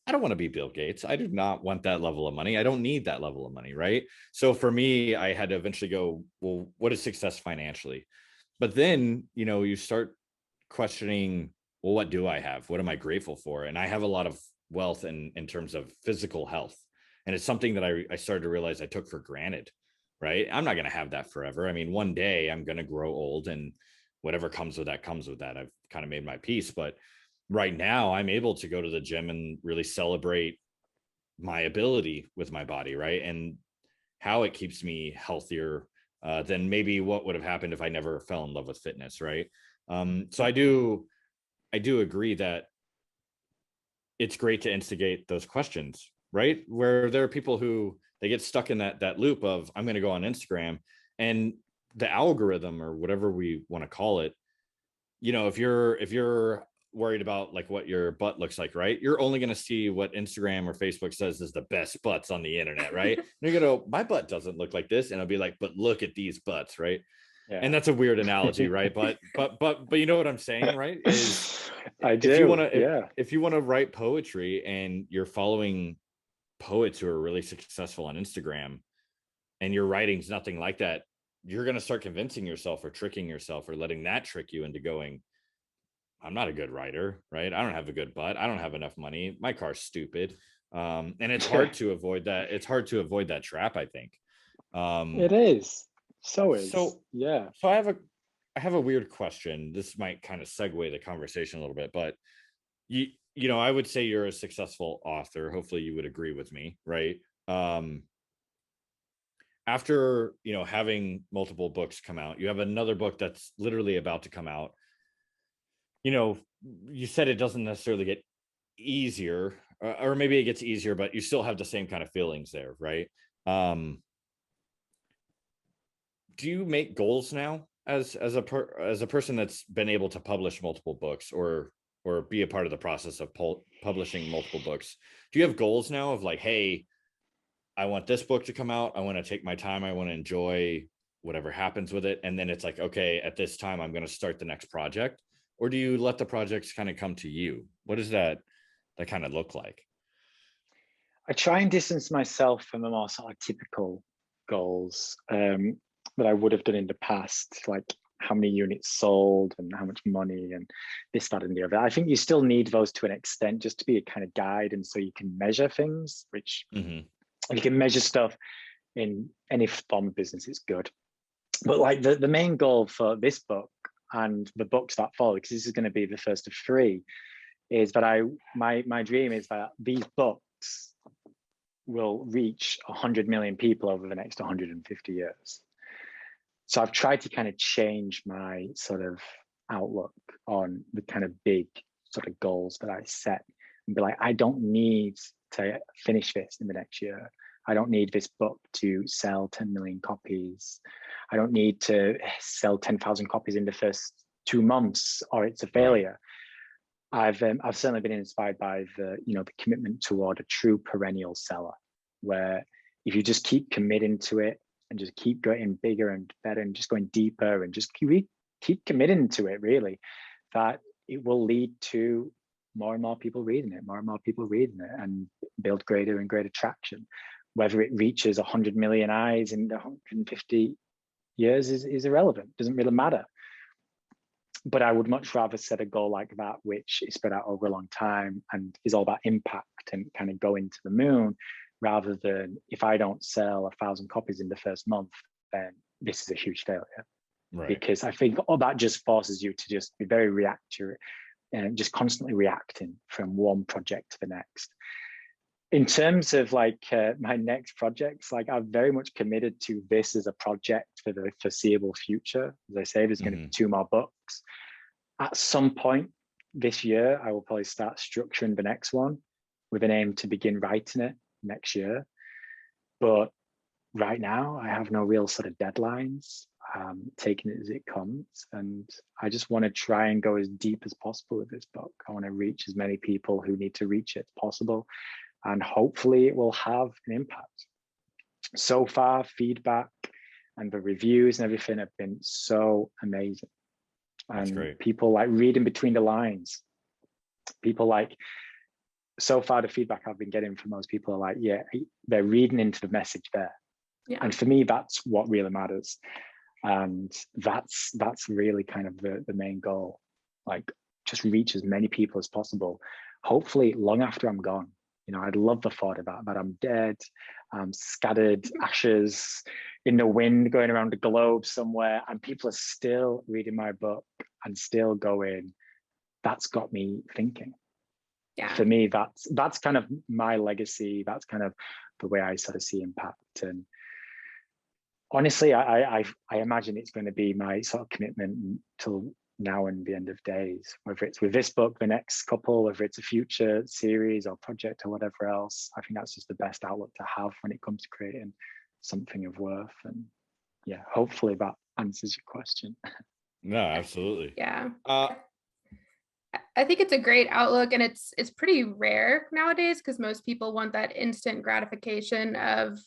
I don't want to be Bill Gates. I do not want that level of money. I don't need that level of money, right? So for me, I had to eventually go, well, what is success financially? But then, you know, you start questioning, well, what do I have? What am I grateful for? And I have a lot of wealth in terms of physical health. And it's something that I started to realize I took for granted, right? I'm not going to have that forever. I mean, one day I'm going to grow old and whatever comes with that comes with that. I've kind of made my peace, but right now I'm able to go to the gym and really celebrate my ability with my body, right? And how it keeps me healthier than maybe what would have happened if I never fell in love with fitness, right? So I do agree that it's great to instigate those questions, right? Where there are people who they get stuck in that loop of I'm going to go on Instagram and the algorithm or whatever we want to call it, you know, if you're worried about like what your butt looks like, right? You're only going to see what Instagram or Facebook says is the best butts on the internet, right? And you're going to, my butt doesn't look like this. And I'll be like, but look at these butts, right? Yeah. And that's a weird analogy, right? But you know what I'm saying, right? Is I do. If you want to write poetry and you're following poets who are really successful on Instagram and your writing's nothing like that, you're going to start convincing yourself or tricking yourself or letting that trick you into going, I'm not a good writer, right? I don't have a good butt. I don't have enough money. My car's stupid. And it's hard to avoid that. It's hard to avoid that trap, I think. It is. So yeah. So I have a weird question. This might kind of segue the conversation a little bit, but you know, I would say you're a successful author. Hopefully you would agree with me, right? After, you know, having multiple books come out, you have another book that's literally about to come out. You know, you said it doesn't necessarily get easier, or maybe it gets easier, but you still have the same kind of feelings there, right? do you make goals now as a person that's been able to publish multiple books or be a part of the process of publishing multiple books? Do you have goals now of like, hey, I want this book to come out, I want to take my time, I want to enjoy whatever happens with it, and then it's like, okay, at this time I'm going to start the next project? Or do you let the projects kind of come to you? What does that kind of look like? I try and distance myself from the more sort of typical goals that I would have done in the past, like how many units sold and how much money and this, that, and the other. I think you still need those to an extent just to be a kind of guide, and so you can measure things, which you can measure stuff in any form of business, it's good. But like the main goal for this book and the books that follow, because this is going to be the first of 3, is that my dream is that these books will reach 100 million people over the next 150 years. So I've tried to kind of change my sort of outlook on the kind of big sort of goals that I set and be like, I don't need to finish this in the next year. I don't need this book to sell 10 million copies. I don't need to sell 10,000 copies in the first 2 months or it's a failure. I've certainly been inspired by the commitment toward a true perennial seller, where if you just keep committing to it and just keep going bigger and better and just going deeper and just keep committing to it, really, that it will lead to more and more people reading it, and build greater and greater traction. Whether it reaches 100 million eyes in 150 years is irrelevant, doesn't really matter. But I would much rather set a goal like that, which is spread out over a long time and is all about impact and kind of going to the moon, rather than if I don't sell 1,000 copies in the first month, then this is a huge failure. Right. Because I think all that just forces you to just be very reactive and just constantly reacting from one project to the next. In terms of like my next projects, like I've very much committed to this as a project for the foreseeable future. As I say, there's going to be 2 more books. At some point this year, I will probably start structuring the next one with an aim to begin writing it next year. But right now, I have no real sort of deadlines, taking it as it comes. And I just want to try and go as deep as possible with this book. I want to reach as many people who need to reach it as possible. And hopefully it will have an impact. So far, feedback and the reviews and everything have been so amazing. That's and great. People like reading between the lines. People like, so far the feedback I've been getting from those people are like, yeah, they're reading into the message there. Yeah. And for me, that's what really matters. And that's really kind of the main goal. Like, just reach as many people as possible, hopefully long after I'm gone. I'd love the thought of that I'm dead, scattered ashes in the wind going around the globe somewhere, and people are still reading my book and still going, that's got me thinking. Yeah. For me, that's kind of my legacy. That's kind of the way I sort of see impact. And honestly, I imagine it's going to be my sort of commitment till now and the end of days, whether it's with this book, the next couple, whether it's a future series or project or whatever else. I think that's just the best outlook to have when it comes to creating something of worth. And yeah, hopefully that answers your question. No, absolutely. Yeah. I think it's a great outlook, and it's pretty rare nowadays because most people want that instant gratification of,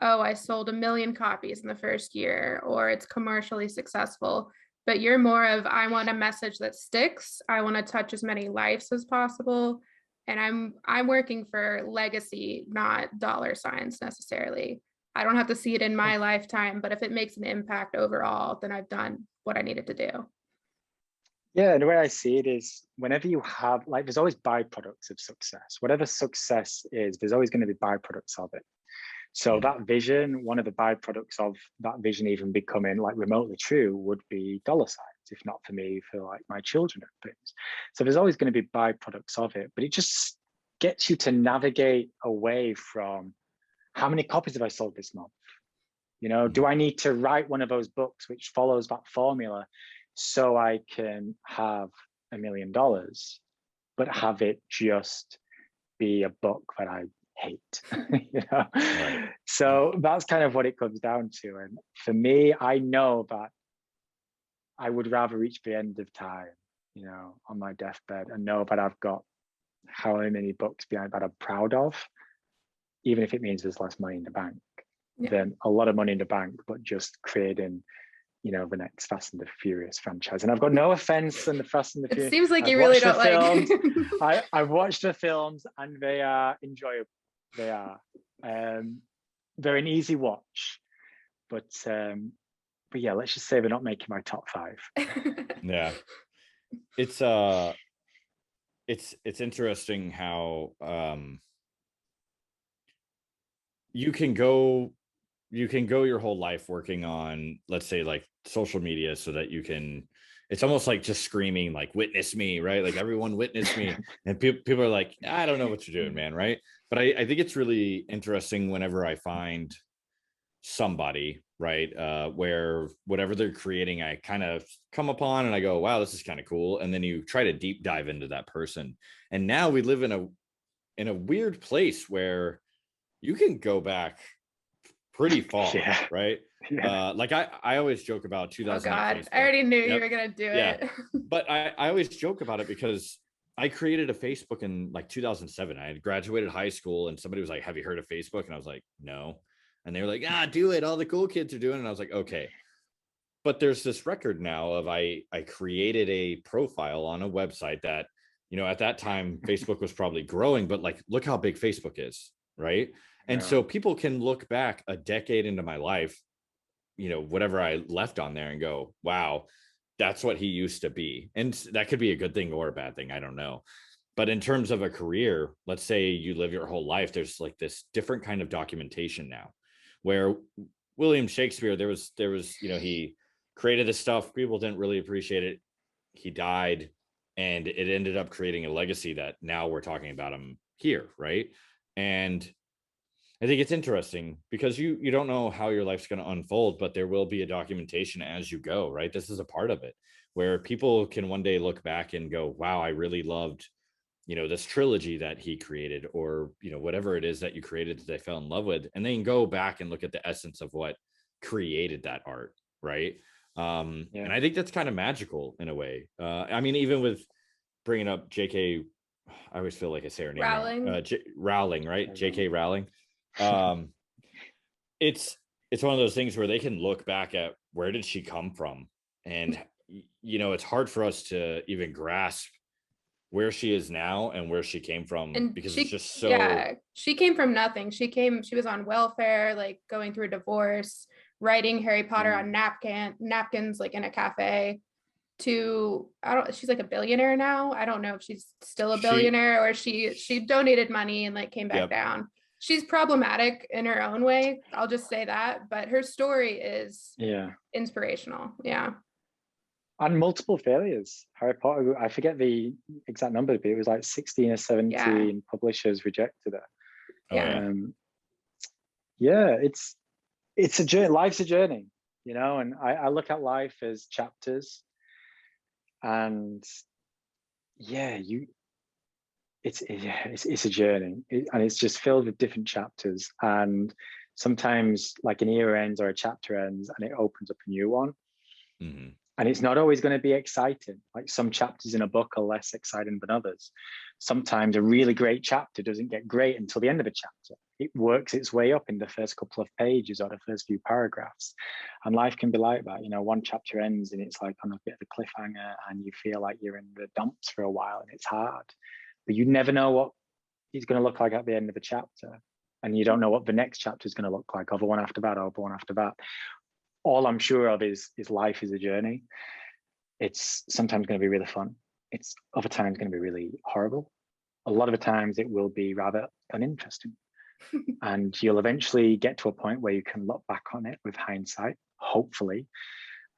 oh, I sold 1 million copies in the first year, or it's commercially successful. But you're more of, I want a message that sticks. I want to touch as many lives as possible. And I'm working for legacy, not dollar signs necessarily. I don't have to see it in my lifetime, but if it makes an impact overall, then I've done what I needed to do. Yeah, and the way I see it is, whenever you have, like, there's always byproducts of success. Whatever success is, there's always going to be byproducts of it. So that vision, one of the byproducts of that vision even becoming like remotely true would be dollar signs, if not for me, for like my children and things. So there's always going to be byproducts of it, but it just gets you to navigate away from, how many copies have I sold this month? Do I need to write one of those books which follows that formula so I can have $1 million, but have it just be a book that I hate. You know? Right. So that's kind of what it comes down to. And for me, I know that I would rather reach the end of time, you know, on my deathbed and know that I've got how many books behind that I'm proud of, even if it means there's less money in the bank, than a lot of money in the bank, but just creating, you know, the next Fast and the Furious franchise. And I've got no offense on the Fast and the Furious. It seems like I've you really watched don't the like. films. I've watched the films and they are enjoyable. They are. They're an easy watch, but yeah, let's just say they're not making my top 5. Yeah. It's interesting how you can go your whole life working on, let's say, like social media, so that you can, it's almost like just screaming like, witness me, right? Like, everyone witness me. And people are like, I don't know what you're doing, man, right? But I think it's really interesting whenever I find somebody, right, where whatever they're creating, I kind of come upon and I go, wow, this is kind of cool. And then you try to deep dive into that person. And now we live in a weird place where you can go back pretty far, right? Like I always joke about 2008 Oh God, Facebook. I already knew you were gonna do it. But I always joke about it because I created a Facebook in like 2007. I had graduated high school and somebody was like, have you heard of Facebook? And I was like, no. And they were like, do it. All the cool kids are doing it. And I was like, okay. But there's this record now of I created a profile on a website that, you know, at that time, Facebook was probably growing, but like, look how big Facebook is, right? And so people can look back a decade into my life, you know, whatever I left on there, and go, wow, that's what he used to be. And that could be a good thing or a bad thing. I don't know. But in terms of a career, let's say you live your whole life, there's like this different kind of documentation now, where William Shakespeare, there was, you know, he created this stuff. People didn't really appreciate it. He died, and it ended up creating a legacy that now we're talking about him here, right? And I think it's interesting because you don't know how your life's going to unfold, but there will be a documentation as you go, right? This is a part of it where people can one day look back and go, wow, I really loved, you know, this trilogy that he created, or, you know, whatever it is that you created that they fell in love with, and then go back and look at the essence of what created that art, right? And I think that's kind of magical in a way. I mean, even with bringing up JK, I always feel like I say her name wrong. Rowling, right? JK Rowling. It's one of those things where they can look back at where did she come from, and you know, it's hard for us to even grasp where she is now and where she came from, and because it's just so she came from nothing. She was on welfare, like going through a divorce, writing Harry Potter on napkins, like in a cafe, to she's like a billionaire now. I don't know if she's still a billionaire or she donated money and like came back down. She's problematic in her own way, I'll just say that, but her story is inspirational. And multiple failures. Harry Potter, I forget the exact number, but it was like 16 or 17 publishers rejected it. It's a journey. Life's a journey, you know, and I look at life as chapters, and it's a journey, and it's just filled with different chapters. And sometimes like an era ends or a chapter ends and it opens up a new one. And it's not always going to be exciting. Like some chapters in a book are less exciting than others. Sometimes a really great chapter doesn't get great until the end of a chapter. It works its way up in the first couple of pages or the first few paragraphs. And life can be like that. You know, one chapter ends and it's like on a bit of a cliffhanger and you feel like you're in the dumps for a while and it's hard. But you never know what it's going to look like at the end of a chapter. And you don't know what the next chapter is going to look like, or the one after that, or the one after that. All I'm sure of is life is a journey. It's sometimes going to be really fun. It's other times going to be really horrible. A lot of the times it will be rather uninteresting. And you'll eventually get to a point where you can look back on it with hindsight, hopefully,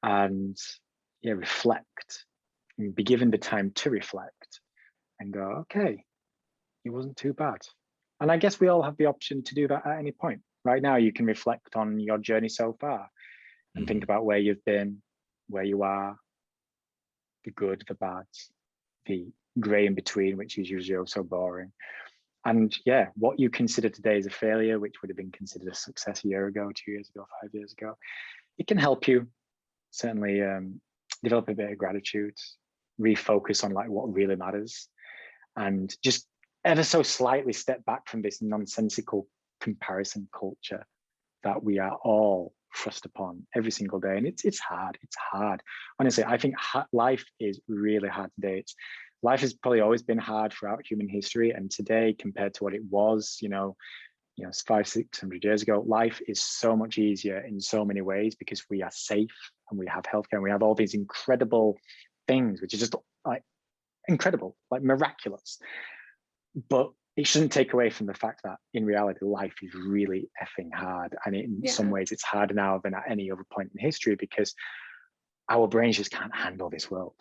and reflect and be given the time to reflect and go, okay, it wasn't too bad. And I guess we all have the option to do that at any point. Right now, you can reflect on your journey so far and think about where you've been, where you are, the good, the bad, the grey in between, which is usually also boring. And yeah, what you consider today as a failure, which would have been considered a success a year ago, 2 years ago, 5 years ago, it can help you certainly develop a bit of gratitude, refocus on like what really matters, and just ever so slightly step back from this nonsensical comparison culture that we are all thrust upon every single day. And it's hard. It's hard. Honestly, I think life is really hard today. Life has probably always been hard throughout human history, and today compared to what it was, 500-600 years ago, life is so much easier in so many ways because we are safe and we have healthcare and we have all these incredible things, which is just like incredible, like miraculous. But it shouldn't take away from the fact that in reality, life is really effing hard. And in some ways, it's harder now than at any other point in history because our brains just can't handle this world.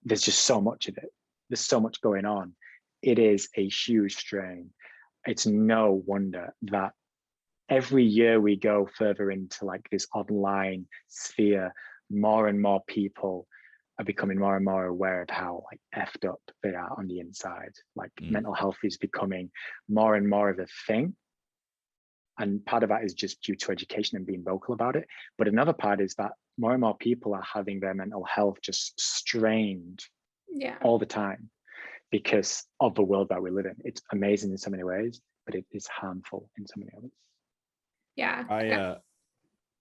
There's just so much of it. There's so much going on. It is a huge strain. It's no wonder that every year we go further into like this online sphere, more and more people are becoming more and more aware of how like effed up they are on the inside. Like mental health is becoming more and more of a thing. And part of that is just due to education and being vocal about it. But another part is that more and more people are having their mental health just strained all the time because of the world that we live in. It's amazing in so many ways, but it is harmful in so many others. Yeah.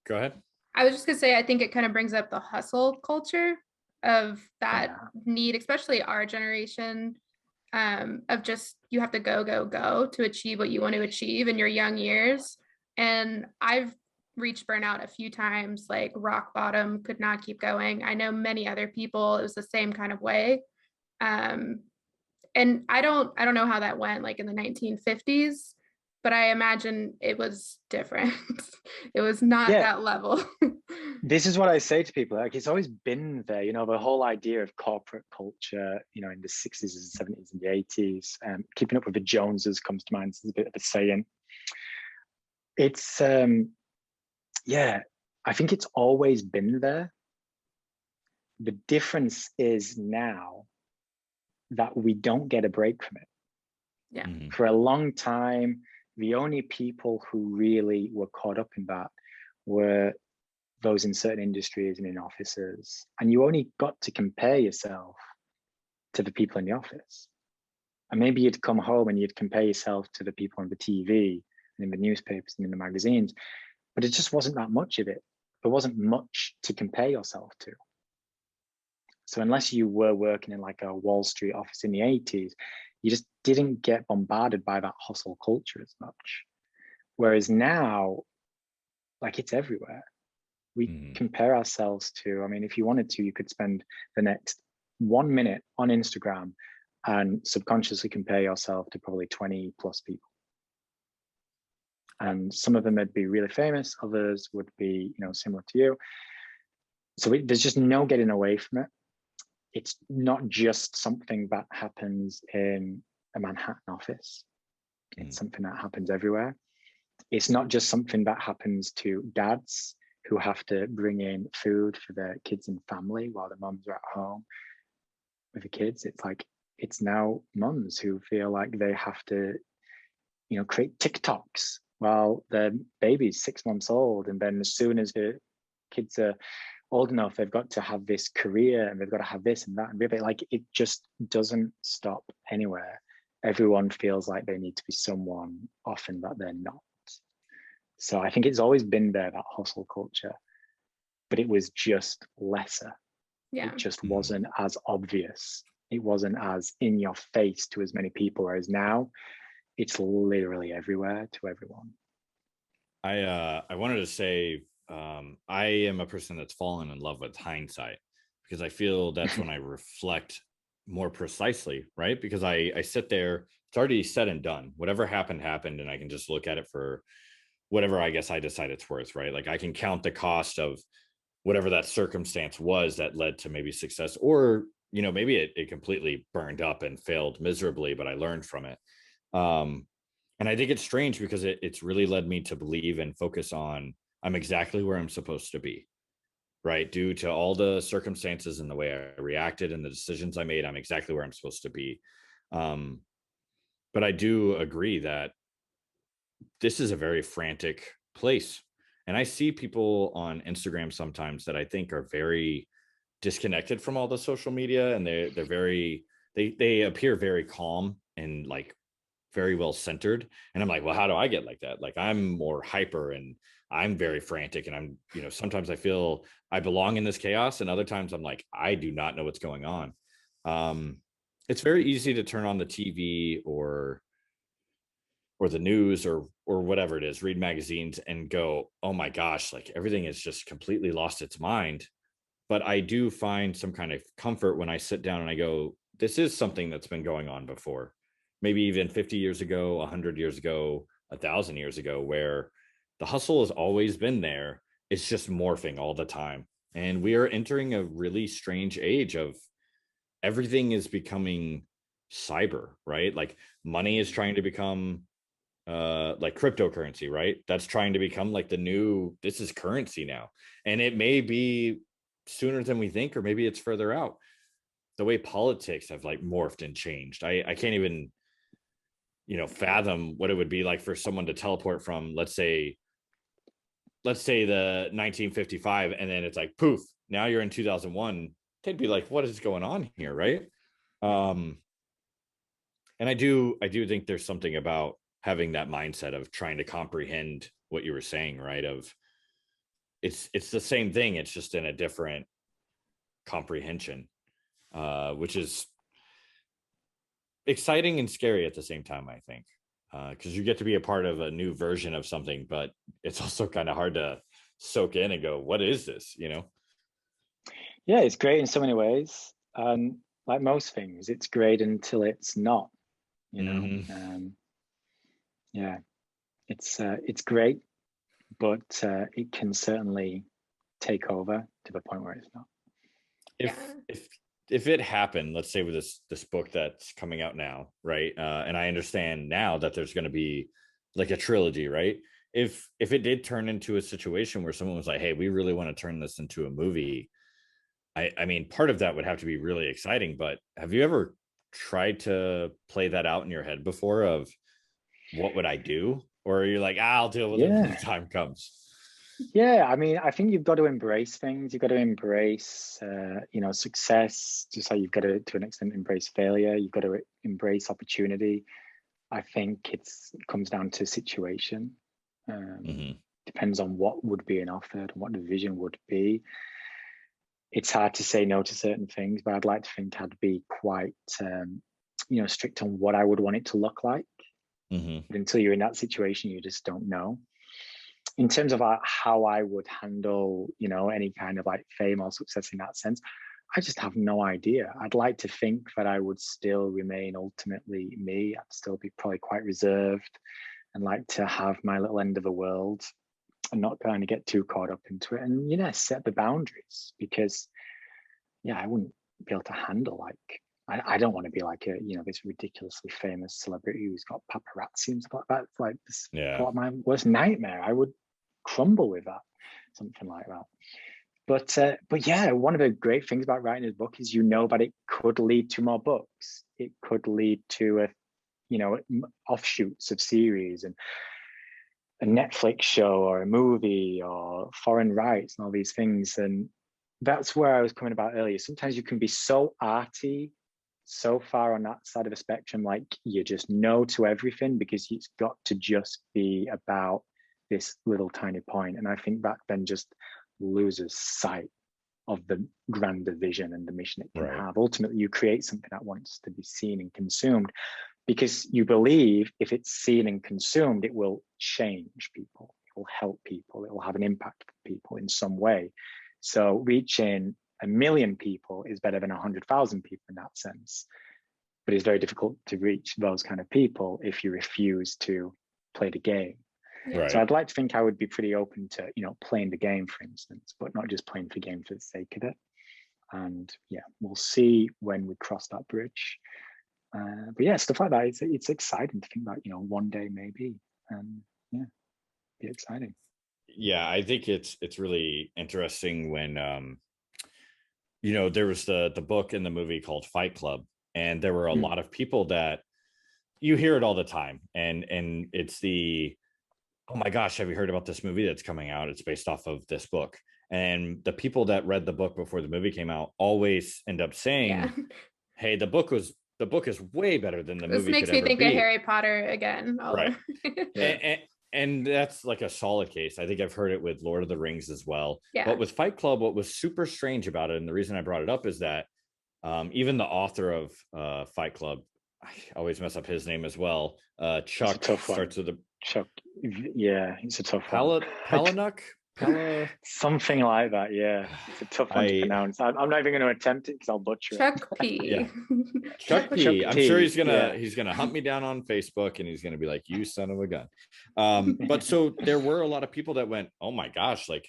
Go ahead. I was just gonna say, I think it kind of brings up the hustle culture of that need, especially our generation, of just, you have to go to achieve what you want to achieve in your young years. And I've reached burnout a few times, like rock bottom, could not keep going. I know many other people, it was the same kind of way. And I don't know how that went like in the 1950s, but I imagine it was different. It was not that level. This is what I say to people, like it's always been there, the whole idea of corporate culture, in the 60s and 70s and the 80s, keeping up with the Joneses comes to mind. It's a bit of a saying. It's, I think it's always been there. The difference is now that we don't get a break from it. Yeah. For a long time, the only people who really were caught up in that were those in certain industries and in offices. And you only got to compare yourself to the people in the office. And maybe you'd come home and you'd compare yourself to the people on the TV and in the newspapers and in the magazines, but it just wasn't that much of it. There wasn't much to compare yourself to. So unless you were working in like a Wall Street office in the 80s, you just didn't get bombarded by that hustle culture as much. Whereas now, like it's everywhere. We compare ourselves to, if you wanted to, you could spend the next 1 minute on Instagram and subconsciously compare yourself to probably 20 plus people. And some of them would be really famous, others would be, similar to you. So there's just no getting away from it. It's not just something that happens in a Manhattan office. It's something that happens everywhere. It's not just something that happens to dads who have to bring in food for their kids and family while the moms are at home with the kids. It's now moms who feel like they have to, create TikToks while their baby's 6 months old. And then as soon as the kids are old enough, they've got to have this career and they've got to have this and that. And it just doesn't stop anywhere. Everyone feels like they need to be someone, often that they're not. So I think it's always been there, that hustle culture, but it was just lesser. It just wasn't as obvious. It wasn't as in your face to as many people, whereas now it's literally everywhere to everyone. I wanted to say, I am a person that's fallen in love with hindsight because I feel that's when I reflect more precisely, right? Because I sit there, it's already said and done. Whatever happened, and I can just look at it for whatever I guess I decide it's worth, right? Like I can count the cost of whatever that circumstance was that led to maybe success, or, maybe it completely burned up and failed miserably, but I learned from it. And I think it's strange because it's really led me to believe and focus on I'm exactly where I'm supposed to be, right? Due to all the circumstances and the way I reacted and the decisions I made, I'm exactly where I'm supposed to be. But I do agree that this is a very frantic place. And I see people on Instagram sometimes that I think are very disconnected from all the social media, and they're very they appear very calm and like very well centered. And I'm like, well, how do I get like that? Like, I'm more hyper and I'm very frantic, and I'm, sometimes I feel I belong in this chaos, and other times I'm like, I do not know what's going on. It's very easy to turn on the TV or the news or whatever it is, read magazines and go, oh my gosh, like everything is just completely lost its mind. But I do find some kind of comfort when I sit down and I go, this is something that's been going on before, maybe even 50 years ago, 100 years ago, 1,000 years ago, where the hustle has always been there. It's just morphing all the time. And we are entering a really strange age of everything is becoming cyber, right? Like money is trying to become like cryptocurrency, right? That's trying to become like the new, this is currency now. And it may be sooner than we think, or maybe it's further out. The way politics have like morphed and changed. I can't even, fathom what it would be like for someone to teleport from, let's say the 1955, and then it's like poof, now you're in 2001. They'd be like, what is going on here, right? And I do think there's something about having that mindset of trying to comprehend what you were saying, right? Of it's the same thing, it's just in a different comprehension, which is exciting and scary at the same time, I think, because you get to be a part of a new version of something, but it's also kind of hard to soak in and go, what is this, Yeah, it's great in so many ways. Like most things, it's great until it's not, yeah, it's great, but it can certainly take over to the point where it's not. If it happened, let's say with this book that's coming out now, right? And I understand now that there's going to be like a trilogy, right? If it did turn into a situation where someone was like, hey, we really want to turn this into a movie, I mean, part of that would have to be really exciting. But have you ever tried to play that out in your head before of what would I do? Or are you like, I'll deal with it when the time comes? Yeah, I mean, I think you've got to embrace things. You've got to embrace, success, just like you've got to an extent, embrace failure. You've got to embrace opportunity. I think it comes down to situation. Depends on what would be an offer and what the vision would be. It's hard to say no to certain things, but I'd like to think I'd be quite, strict on what I would want it to look like. But until you're in that situation, you just don't know. In terms of how I would handle, any kind of like fame or success in that sense, I just have no idea. I'd like to think that I would still remain ultimately me. I'd still be probably quite reserved and like to have my little end of the world and not kind of get too caught up into it, and set the boundaries, because I wouldn't be able to handle like, I don't want to be like this ridiculously famous celebrity who's got paparazzi and stuff like that. It's like this, my worst nightmare. I would crumble with that, something like that. But yeah, one of the great things about writing a book is that it could lead to more books. It could lead to offshoots of series and a Netflix show or a movie or foreign rights and all these things. And that's where I was coming about earlier. Sometimes you can be so arty, so far on that side of the spectrum, like you just know to everything because it's got to just be about this little tiny point. And I think that then just loses sight of the grander vision and the mission it can have. Ultimately, you create something that wants to be seen and consumed because you believe if it's seen and consumed, it will change people, it will help people, it will have an impact for people in some way. So reaching 1 million people is better than 100,000 people in that sense. But it's very difficult to reach those kind of people if you refuse to play the game. Right. So I'd like to think I would be pretty open to, playing the game, for instance, but not just playing the game for the sake of it. And yeah, we'll see when we cross that bridge. But yeah, stuff like that, it's exciting to think about, one day maybe. Yeah, be exciting. Yeah, I think it's really interesting when there was the book and the movie called Fight Club, and there were a lot of people that you hear it all the time, and it's the, oh my gosh, have you heard about this movie that's coming out? It's based off of this book. And the people that read the book before the movie came out always end up saying, Yeah. hey, the book is way better than the This movie makes could me ever think be. of Harry Potter again. Right. Yeah. And that's like a solid case. I think I've heard it with Lord of the Rings as well. Yeah. But with Fight Club, what was super strange about it, and the reason I brought it up, is that even the author of Fight Club, I always mess up his name as well. Chuck starts with a Chuck. Yeah, it's a tough one. Palahniuk? Something like that. Yeah, it's a tough one to pronounce. I'm not even going to attempt it because I'll butcher Chuck it. P. Yeah. Chuck P. I'm P, sure he's yeah. gonna hunt me down on Facebook, and he's gonna be like, "You son of a gun." But so there were a lot of people that went, "Oh my gosh, like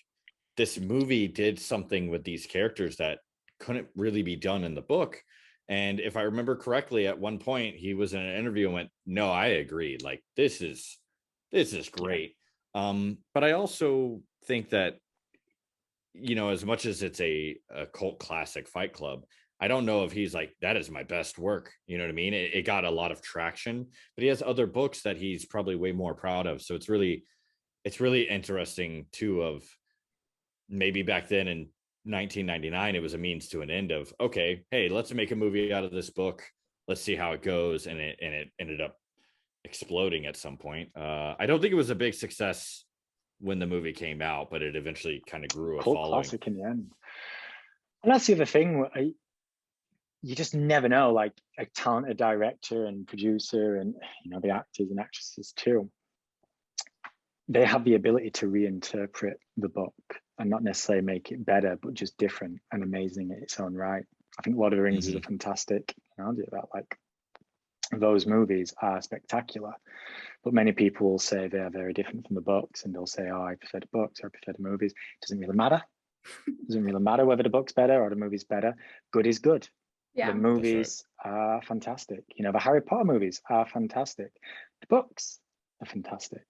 this movie did something with these characters that couldn't really be done in the book." And if I remember correctly, at one point he was in an interview and went, "No, I agree. Like this is great." But I also think that, you know, as much as it's a cult classic, Fight Club, I don't know if he's like, that is my best work. You know what I mean? It got a lot of traction, but he has other books that he's probably way more proud of. So it's really interesting too, of maybe back then in 1999, it was a means to an end of, okay, hey, let's make a movie out of this book. Let's see how it goes. And it ended up exploding at some point. I don't think it was a big success when the movie came out, but it eventually kind of grew a following. Classic in the end. And that's the other thing. You just never know, like a talented director and producer and, you know, the actors and actresses too. They have the ability to reinterpret the book and not necessarily make it better, but just different and amazing in its own right. I think Lord of the Rings is a fantastic analogy of that. Like those movies are spectacular, but many people will say they are very different from the books, and they'll say, "Oh, I prefer the books or I prefer the movies." It doesn't really matter. It doesn't really matter whether the book's better or the movie's better. Good is good. Yeah. The movies are fantastic. You know, the Harry Potter movies are fantastic. The books are fantastic.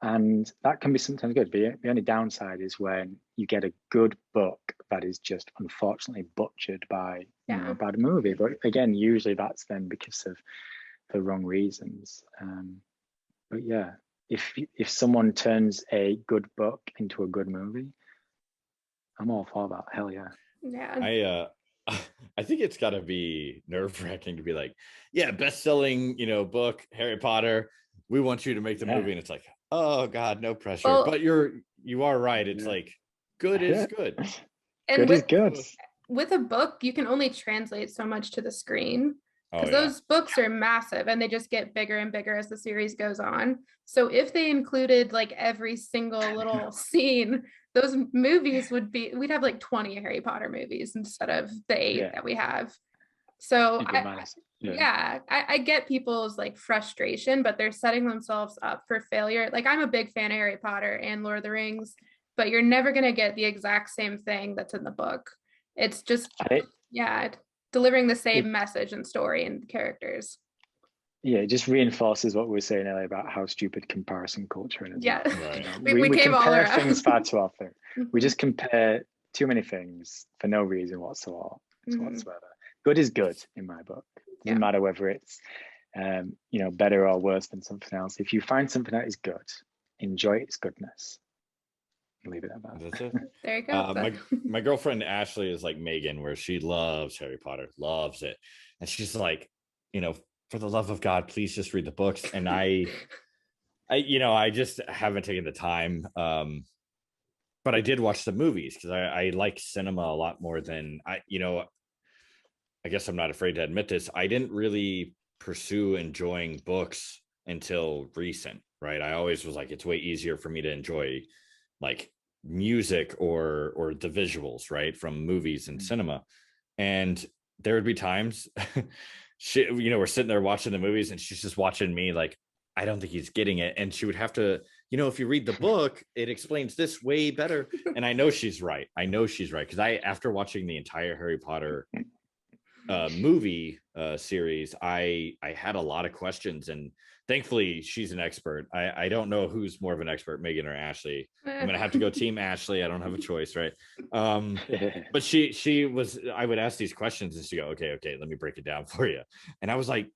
And that can be sometimes good. The only downside is when you get a good book that is just unfortunately butchered by, you know, by the movie. But again, usually that's then because of the wrong reasons. But yeah, if someone turns a good book into a good movie, I'm all for that. Hell yeah. Yeah. I think it's got to be nerve-wracking to be like, yeah, best-selling, you know, book, Harry Potter, we want you to make the movie, and it's like, oh God, no pressure. Well, but you are right. It's like good is good. And good is good. With a book, you can only translate so much to the screen, because Oh, yeah. those books are massive and they just get bigger and bigger as the series goes on. So if they included like every single little scene, those movies we'd have like 20 Harry Potter movies instead of the 8 that we have. So I get people's like frustration, but they're setting themselves up for failure. Like I'm a big fan of Harry Potter and Lord of the Rings, but you're never going to get the exact same thing that's in the book. It's just, delivering the same message and story and characters. Yeah, it just reinforces what we were saying earlier about how stupid comparison culture is. Yeah, right. You know, we compare things far too often. Mm-hmm. We just compare too many things for no reason whatsoever. Good is good in my book. It doesn't matter whether it's you know, better or worse than something else. If you find something that is good, enjoy its goodness. Leave it at that. That's it. There you go. My girlfriend Ashley is like Megan, where she loves Harry Potter, loves it, and she's like, you know, for the love of God, please just read the books. And I just haven't taken the time. But I did watch the movies because I like cinema a lot more than I guess I'm not afraid to admit this. I didn't really pursue enjoying books until recent, right? I always was like, it's way easier for me to enjoy like music or the visuals, right, from movies and cinema. And there would be times we're sitting there watching the movies and she's just watching me like, I don't think he's getting it. And she would have to, if you read the book, it explains this way better. And I know she's right. Because after watching the entire Harry Potter movie series, I had a lot of questions, and thankfully she's an expert. I don't know who's more of an expert, Megan or Ashley. I'm gonna have to go team Ashley. I don't have a choice, right? But she was, I would ask these questions and she go, okay, let me break it down for you. And I was like,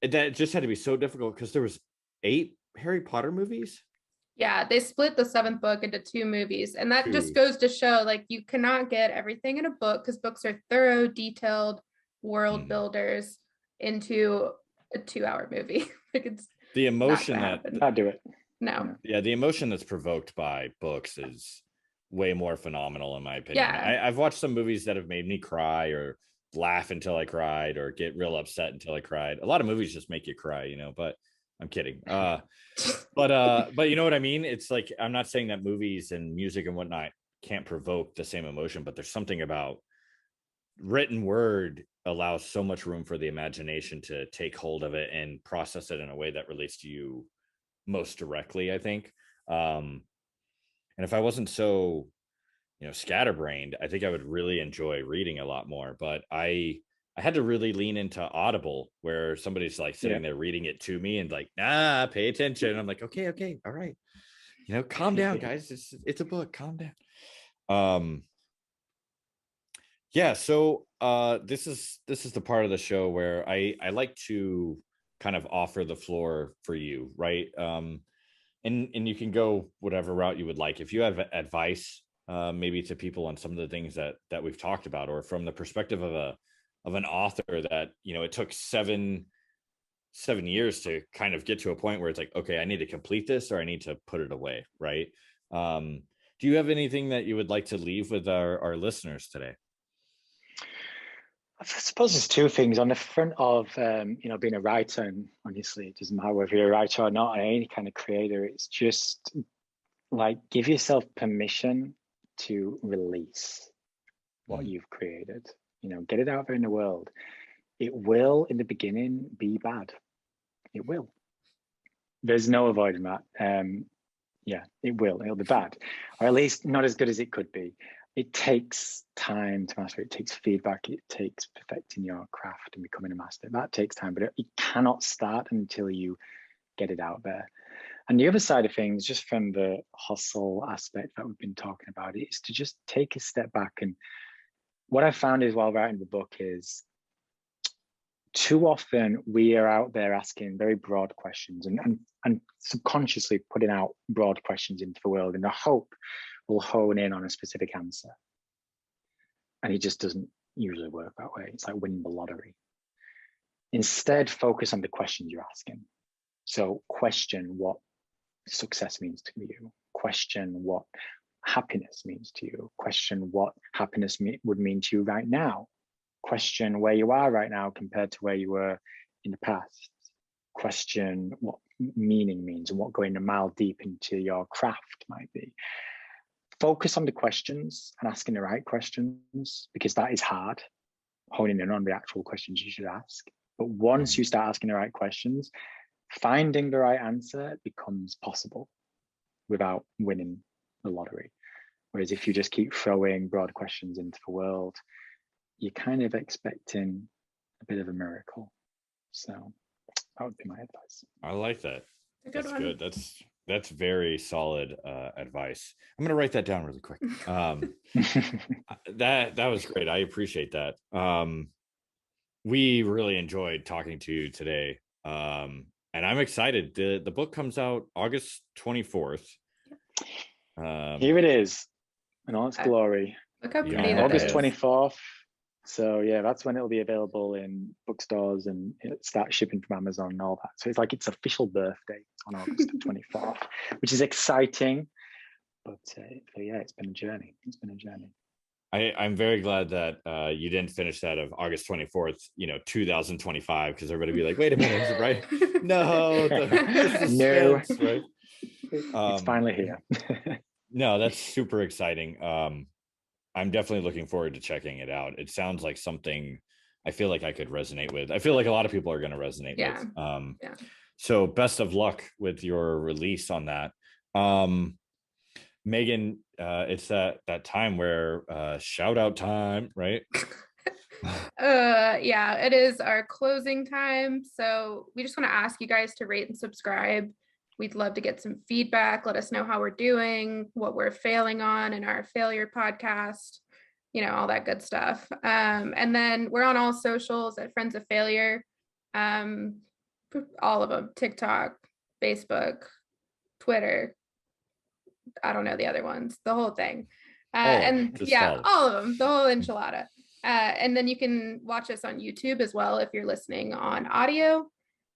that just had to be so difficult because there was 8 Harry Potter movies. Yeah, they split the 7th book into 2 movies. And that just Two. goes to show like you cannot get everything in a book because books are thorough, detailed world builders into a 2-hour movie. Like it's The not emotion gonna that happen. I'll do it. No. yeah, the emotion that's provoked by books is way more phenomenal in my opinion. Yeah. I've watched some movies that have made me cry or laugh until I cried or get real upset until I cried. A lot of movies just make you cry, you know, but I'm kidding. But you know what I mean? It's like, I'm not saying that movies and music and whatnot can't provoke the same emotion, but there's something about written word allows so much room for the imagination to take hold of it and process it in a way that relates to you most directly, I think. And if I wasn't so, scatterbrained, I think I would really enjoy reading a lot more. But I had to really lean into Audible, where somebody's like sitting there reading it to me and like, nah, pay attention. I'm like, okay, all right, calm down, guys. It's a book. Calm down. Yeah. So this is the part of the show where I like to kind of offer the floor for you, right? And you can go whatever route you would like. If you have advice, maybe to people on some of the things that we've talked about, or from the perspective of an author that it took seven years to kind of get to a point where it's like, okay, I need to complete this or I need to put it away, right? Do you have anything that you would like to leave with our listeners today? I suppose there's 2 things on the front of being a writer, and honestly it doesn't matter whether you're a writer or not, or any kind of creator. It's just like, give yourself permission to release what you've created. Get it out there in the world. It will in the beginning be bad. It will. There's no avoiding that. Yeah, it'll be bad, or at least not as good as it could be. It takes time to master. It takes feedback. It takes perfecting your craft and becoming a master. That takes time, but it cannot start until you get it out there. And the other side of things, just from the hustle aspect that we've been talking about, is to just take a step back. And what I found is, while writing the book, is too often we are out there asking very broad questions and subconsciously putting out broad questions into the world in the hope we'll hone in on a specific answer. And it just doesn't usually work that way. It's like winning the lottery. Instead, focus on the questions you're asking. So question what success means to you. Question what happiness means to you. Question what happiness would mean to you right now. Question where you are right now compared to where you were in the past. Question what meaning means and what going a mile deep into your craft might be. Focus on the questions and asking the right questions, because that is hard, honing in on the actual questions you should ask. But once you start asking the right questions, finding the right answer becomes possible without winning the lottery. Whereas if you just keep throwing broad questions into the world, you're kind of expecting a bit of a miracle. So that would be my advice. I like that. That's good. That's very solid advice. I'm gonna write that down really quick. That was great. I appreciate that. We really enjoyed talking to you today, and I'm excited. The book comes out August 24th. Here it is in all its glory. Look how pretty that August is. 24th. So yeah, that's when it'll be available in bookstores and it'll start shipping from Amazon and all that. So it's like its official birthday on August 24th, which is exciting. But yeah, it's been a journey. It's been a journey. I'm very glad that you didn't finish that of August 24th, 2025, because everybody be like, wait a minute, is it right? No, No, right? It's finally here. No, that's super exciting. I'm definitely looking forward to checking it out. It sounds like something I feel like I could resonate with. I feel like a lot of people are going to resonate with. So best of luck with your release on that. Megan, it's that time where shout out time, right? Yeah, it is our closing time. So we just want to ask you guys to rate and subscribe. We'd love to get some feedback. Let us know how we're doing, what we're failing on in our failure podcast, all that good stuff. And then we're on all socials at Friends of Failure. All of them: TikTok, Facebook, Twitter. I don't know the other ones, the whole thing. And yeah, all of them, the whole enchilada. And then you can watch us on YouTube as well if you're listening on audio,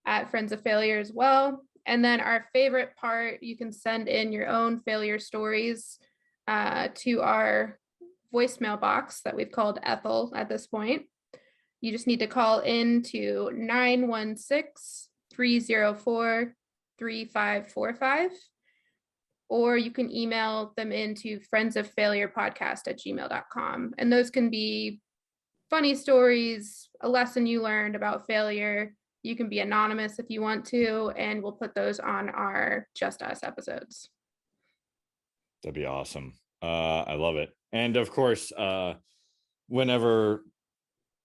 at Friends of Failure as well. And then our favorite part, you can send in your own failure stories to our voicemail box that we've called Ethel at this point. You just need to call in to 916-304-3545. Or you can email them into friendsoffailurepodcast@gmail.com. And those can be funny stories, a lesson you learned about failure. You can be anonymous if you want to, and we'll put those on our Just Us episodes. That'd be awesome. I love it. And of course, whenever,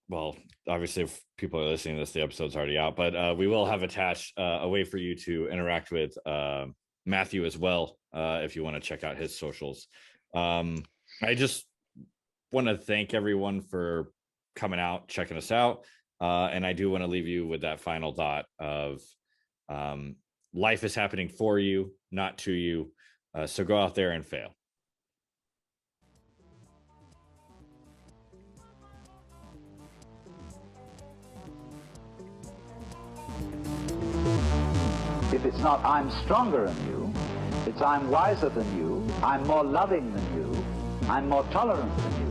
well, obviously if people are listening to this, the episode's already out, but we will have attached a way for you to interact with Matthew as well, if you want to check out his socials. I just want to thank everyone for coming out, checking us out. And I do want to leave you with that final thought of life is happening for you, not to you. So go out there and fail. If it's not I'm stronger than you, it's I'm wiser than you, I'm more loving than you, I'm more tolerant than you,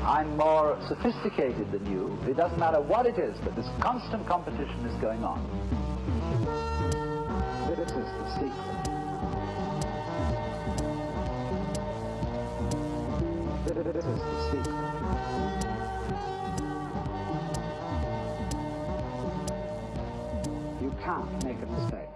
I'm more sophisticated than you. It doesn't matter what it is, but this constant competition is going on. This is the secret. This is the secret. You can't make a mistake.